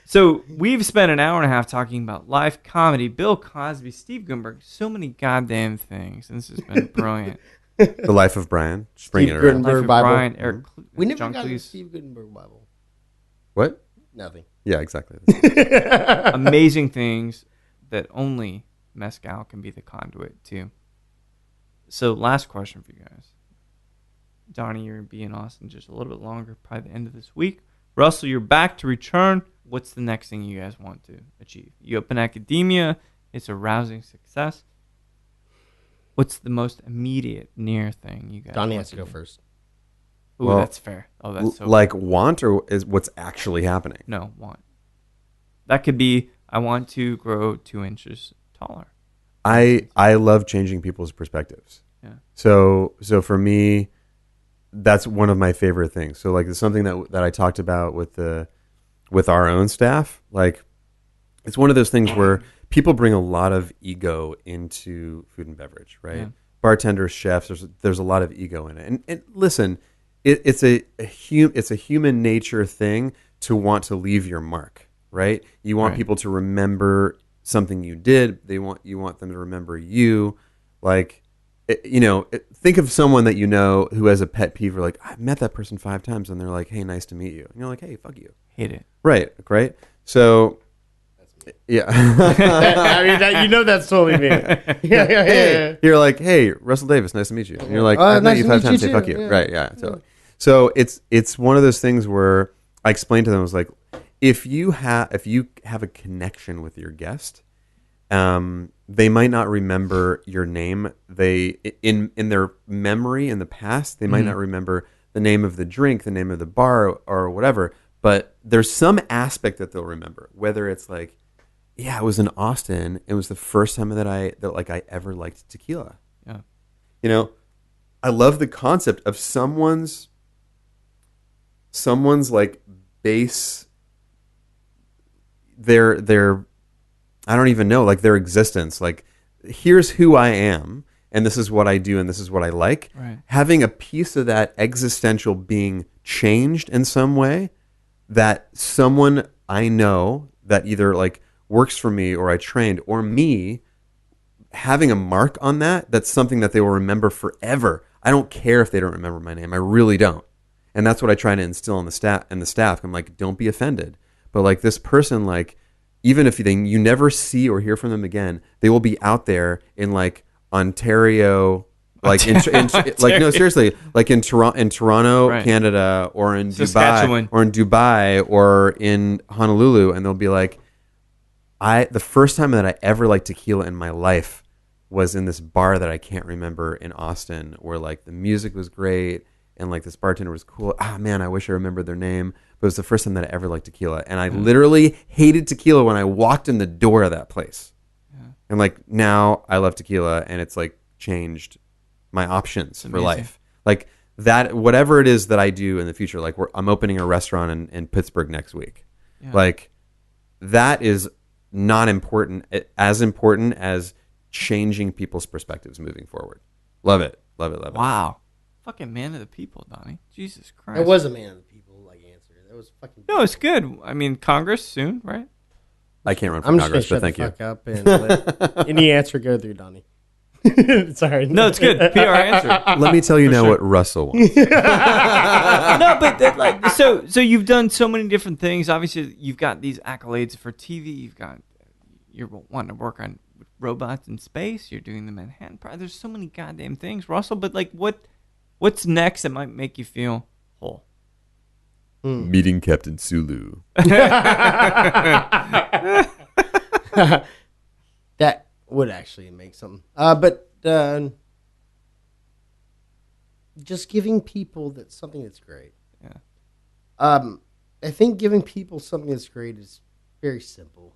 So we've spent an hour and a half talking about life, comedy, Bill Cosby, Steve Gutenberg, so many goddamn things. And this has been brilliant. The Life of Brian. Just bringing it Steve around. Gutenberg. Life of Bible. Brian, Eric, We never John got a Cleese. Steve Gutenberg Bible. What? Nothing. Yeah, exactly. Amazing things that only Mezcal can be the conduit to. So last question for you guys. Donnie, you're going to be in Austin just a little bit longer, probably the end of this week. Russell, you're back to return. What's the next thing you guys want to achieve? You open academia. It's a rousing success. What's the most immediate near thing you guys Donnie want has to go do? first. Ooh, Well, that's fair. Oh, that's so Like want or is what's actually happening? No, want. That could be, I want to grow 2 inches taller. I love changing people's perspectives. Yeah. So for me, that's one of my favorite things. So like it's something that I talked about with our own staff. Like it's one of those things where people bring a lot of ego into food and beverage, right? Yeah. Bartenders, chefs, there's a lot of ego in it. And listen, it's a human nature thing to want to leave your mark, right? You want Right. people to remember something you did. You want them to remember you. Like, think of someone that you know who has a pet peeve. Or like, I've met that person 5 times, and they're like, "Hey, nice to meet you." And you're like, "Hey, fuck you." Hate it. Right. So, yeah. I mean, that's totally me. Yeah. Hey, you're like, "Hey, Russell Davis, nice to meet you." And you're like, "I've met nice you to 5 meet times." you Say, "Fuck too. you." Yeah. Right. Yeah. Totally. So it's one of those things where I explained to them, I was like, if you have a connection with your guest, they might not remember your name. They in their memory in the past, they might not remember the name of the drink, the name of the bar, or whatever. But there's some aspect that they'll remember. Whether it's like, yeah, it was in Austin. It was the first time that I ever liked tequila. Yeah. You know, I love the concept of someone's like base. Their I don't even know, like their existence. Like, here's who I am, and this is what I do, and this is what I like. Right. Having a piece of that existential being changed in some way, that someone I know that either like works for me or I trained, or me having a mark on that, that's something that they will remember forever. I don't care if they don't remember my name. I really don't. And that's what I try to instill in the staff. I'm like, don't be offended. But like this person, like, even if you never see or hear from them again, they will be out there in like Ontario, like like no, seriously, like in Toronto, right. Canada, or in Dubai, or in Honolulu, and they'll be like, the first time that I ever liked tequila in my life was in this bar that I can't remember in Austin, where like the music was great and like this bartender was cool. Man, I wish I remembered their name. But it was the first time that I ever liked tequila. And I literally hated tequila when I walked in the door of that place. Yeah. And like now I love tequila, and it's like changed my options for life. Like that, whatever it is that I do in the future, like I'm opening a restaurant in Pittsburgh next week. Yeah. Like that is not important, as important as changing people's perspectives moving forward. Love it. Love it. Love it. Wow. Fucking man of the people, Donnie. Jesus Christ. It was a man of the people answer. That was fucking. No, it's good. I mean, Congress soon, right? I can't run for Congress, but thank you. I'm just gonna shut the fuck up and let any answer go through Donnie. Sorry. No, it's good. PR answer. Let me tell you now what Russell wants. No, but like, so you've done so many different things. Obviously, you've got these accolades for TV. You're wanting to work on robots in space. You're doing the Manhattan Project. There's so many goddamn things, Russell. But like, what's next that might make you feel whole? Meeting Captain Sulu. That would actually make something. But just giving people something that's great. Yeah. I think giving people something that's great is very simple.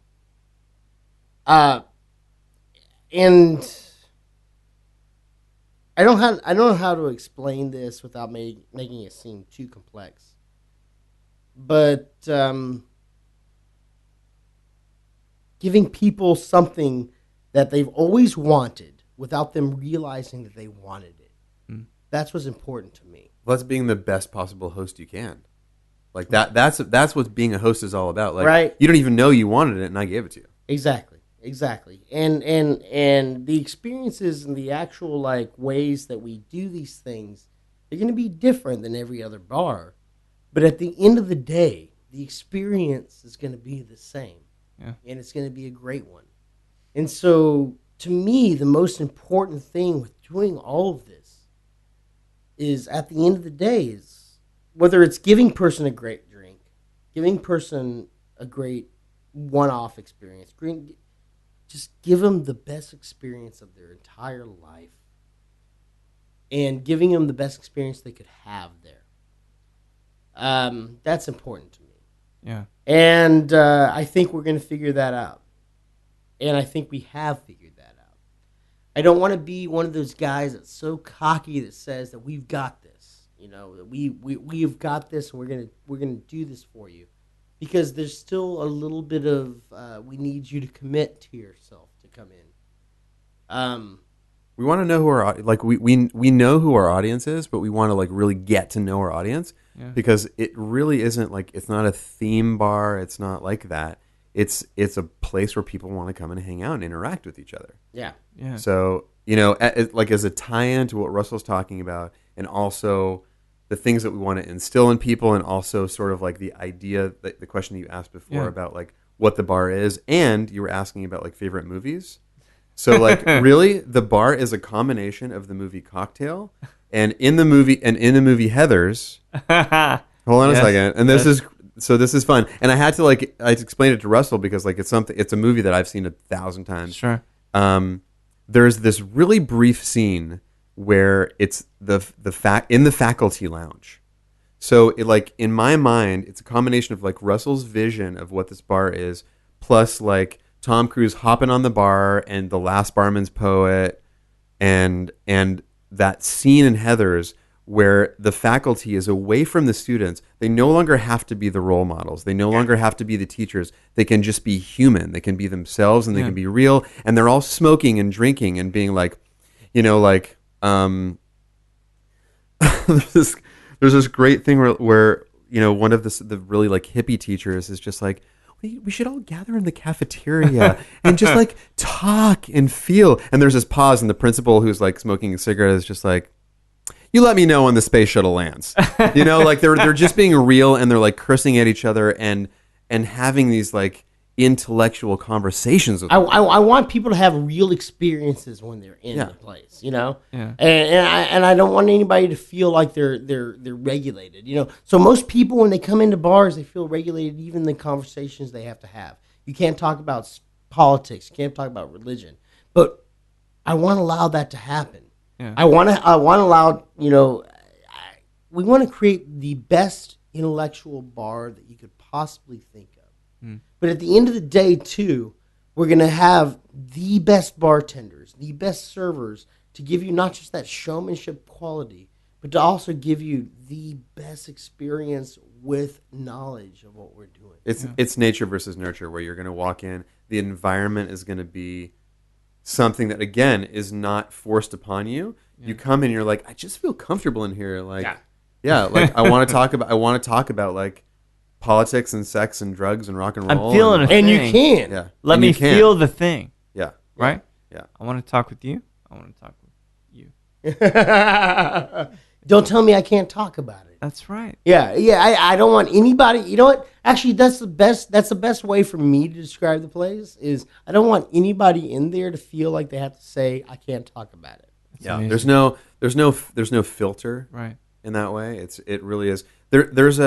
And I don't know how to explain this without making it seem too complex. But giving people something that they've always wanted without them realizing that they wanted it. That's what's important to me. Well, that's being the best possible host you can. Like that's what being a host is all about. Like, right. You don't even know you wanted it, and I gave it to you. Exactly. And the experiences and the actual like ways that we do these things, they're going to be different than every other bar. But at the end of the day, the experience is going to be the same. Yeah. And it's going to be a great one. And so, to me, the most important thing with doing all of this is, at the end of the day, is whether it's giving person a great drink, giving person a great one-off experience, just give them the best experience of their entire life and giving them the best experience they could have there. That's important to me. Yeah. And I think we're going to figure that out. And I think we have figured that out. I don't want to be one of those guys that's so cocky that says that we've got this. You know, that we've got this, and we're gonna do this for you. Because there's still a little bit of we need you to commit to yourself to come in. We want to know who we know who our audience is, but we want to like really get to know our audience. Yeah. Because it really isn't like, it's not a theme bar. It's not like that. It's a place where people want to come and hang out and interact with each other. Yeah. Yeah. So, you know, like as a tie-in to what Russell's talking about, and also the things that we want to instill in people, and also sort of like the idea, the question that you asked before about like what the bar is, and you were asking about like favorite movies. So like really, the bar is a combination of the movie Cocktail and in the movie Heathers. Hold on a second. And this is fun. And I had to I explained it to Russell because like it's a movie that I've seen 1,000 times. Sure. there's this really brief scene where it's in the faculty lounge. So like in my mind, it's a combination of like Russell's vision of what this bar is, plus like Tom Cruise hopping on the bar and The Last Barman's Poet, and that scene in Heathers where the faculty is away from the students. They no longer have to be the role models. They no longer have to be the teachers. They can just be human. They can be themselves, and they can be real. And they're all smoking and drinking and being like, there's this great thing where one of the really like hippie teachers is just like, we should all gather in the cafeteria and just like talk and feel. And there's this pause, and the principal, who's like smoking a cigarette, is just like, you let me know when the space shuttle lands. Like they're just being real, and they're like cursing at each other and having these like intellectual conversations with them. I want people to have real experiences when they're in the place, Yeah. And I don't want anybody to feel like they're regulated, So most people, when they come into bars, they feel regulated, even the conversations they have to have. You can't talk about politics, you can't talk about religion, but I want to allow that to happen. Yeah. I want to allow, we want to create the best intellectual bar that you could possibly think of. But at the end of the day, too, we're going to have the best bartenders, the best servers, to give you not just that showmanship quality, but to also give you the best experience with knowledge of what we're doing. It's nature versus nurture, where you're going to walk in, the environment is going to be something that, again, is not forced upon you. You come in, you're like, I just feel comfortable in here. Like, like I want to talk about like politics and sex and drugs and rock and roll. I'm feeling and you can. Yeah. Let me feel the thing. Yeah. Right? Yeah. I want to talk with you. I want to talk with you. Don't tell me I can't talk about it. That's right. Yeah. I don't want anybody. You know what? Actually, that's the best way for me to describe the place. Is I don't want anybody in there to feel like they have to say I can't talk about it. That's yeah. amazing. There's no filter. Right. In that way, it really is. There's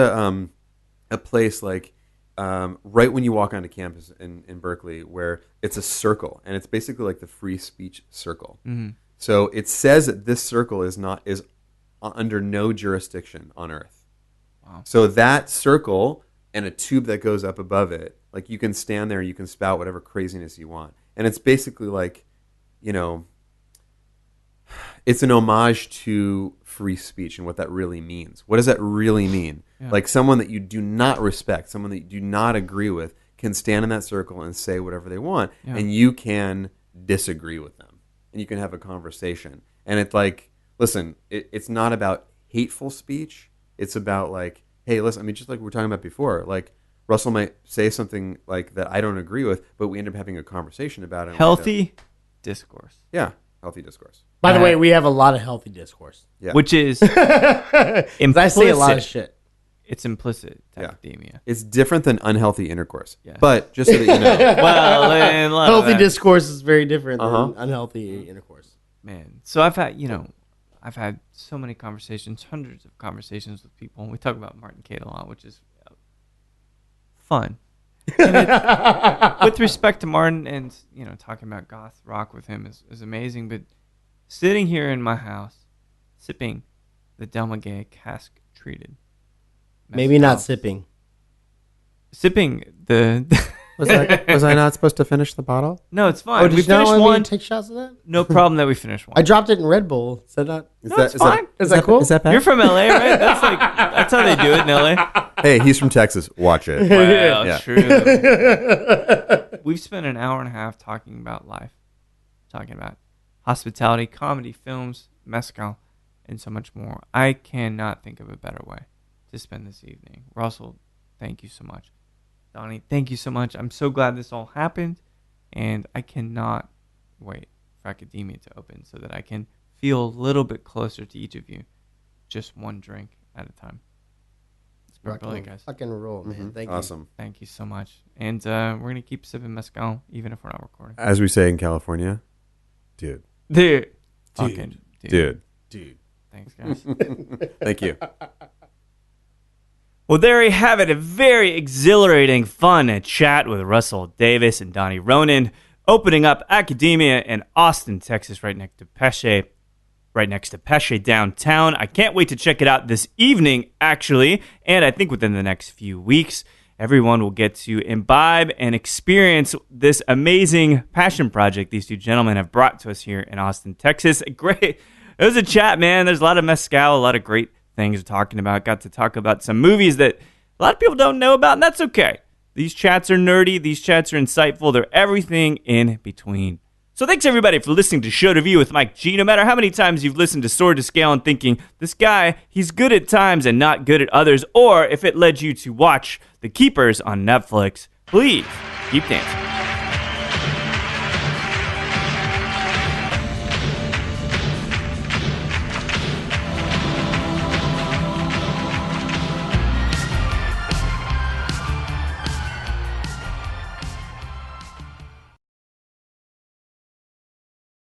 a place like right when you walk onto campus in Berkeley, where it's a circle, and it's basically like the free speech circle. Mm-hmm. So it says that this circle is under no jurisdiction on Earth. Wow. So that circle and a tube that goes up above it, like you can stand there and you can spout whatever craziness you want, and it's basically like, it's an homage to free speech and what that really means. What does that really mean? Yeah. Like someone that you do not respect, someone that you do not agree with, can stand in that circle and say whatever they want, and you can disagree with them, and you can have a conversation. And it's like, listen, it's not about hateful speech. It's about like, hey, listen, I mean, just like we were talking about before, like Russell might say something like that I don't agree with, but we end up having a conversation about it. Healthy discourse. Yeah, healthy discourse. By the way, we have a lot of healthy discourse. Yeah. Which is implicit. I say a lot of shit. It's implicit to academia. It's different than unhealthy intercourse. Yeah. But just so that you know. Well, healthy discourse is very different than unhealthy intercourse. Man. So I've had so many conversations, hundreds of conversations with people, and we talk about Martin Cade a lot, which is fun. With respect to Martin, and talking about goth rock with him is amazing, but sitting here in my house, sipping the Del Maguey cask treated. Maybe not sipping. Sipping the. Was I not supposed to finish the bottle? No, it's fine. We finished one. Take shots of that. No problem that we finished one. I dropped it in Red Bull. Is that not? It's fine. Is that cool? Is that bad? You're from LA, right? That's how they do it in LA. Hey, he's from Texas. Watch it. Wow, yeah. True. We've spent an hour and a half talking about life, talking about hospitality, comedy, films, mezcal, and so much more. I cannot think of a better way to spend this evening. Russell, thank you so much. Donnie, thank you so much. I'm so glad this all happened, and I cannot wait for academia to open so that I can feel a little bit closer to each of you, just one drink at a time. It's been brilliant, guys. Fucking roll, man. Mm-hmm. Thank you. Awesome. Thank you so much. And we're going to keep sipping mezcal, even if we're not recording. As we say in California, dude. Dude. Thanks, guys. Thank you. Well, there you have it. A very exhilarating, fun chat with Russell Davis and Donnie Ronen. opening up Academia in Austin, Texas, right next to Pesce downtown. I can't wait to check it out this evening, actually, and I think within the next few weeks, everyone will get to imbibe and experience this amazing passion project these two gentlemen have brought to us here in Austin, Texas. Great. It was a chat, man. There's a lot of mezcal, a lot of great things we're talking about. Got to talk about some movies that a lot of people don't know about, and that's okay. These chats are nerdy. These chats are insightful. They're everything in between. So thanks, everybody, for listening to Show to View with Mike G. No matter how many times you've listened to Sword to Scale and thinking, this guy, he's good at times and not good at others, or if it led you to watch The Keepers on Netflix, please keep dancing.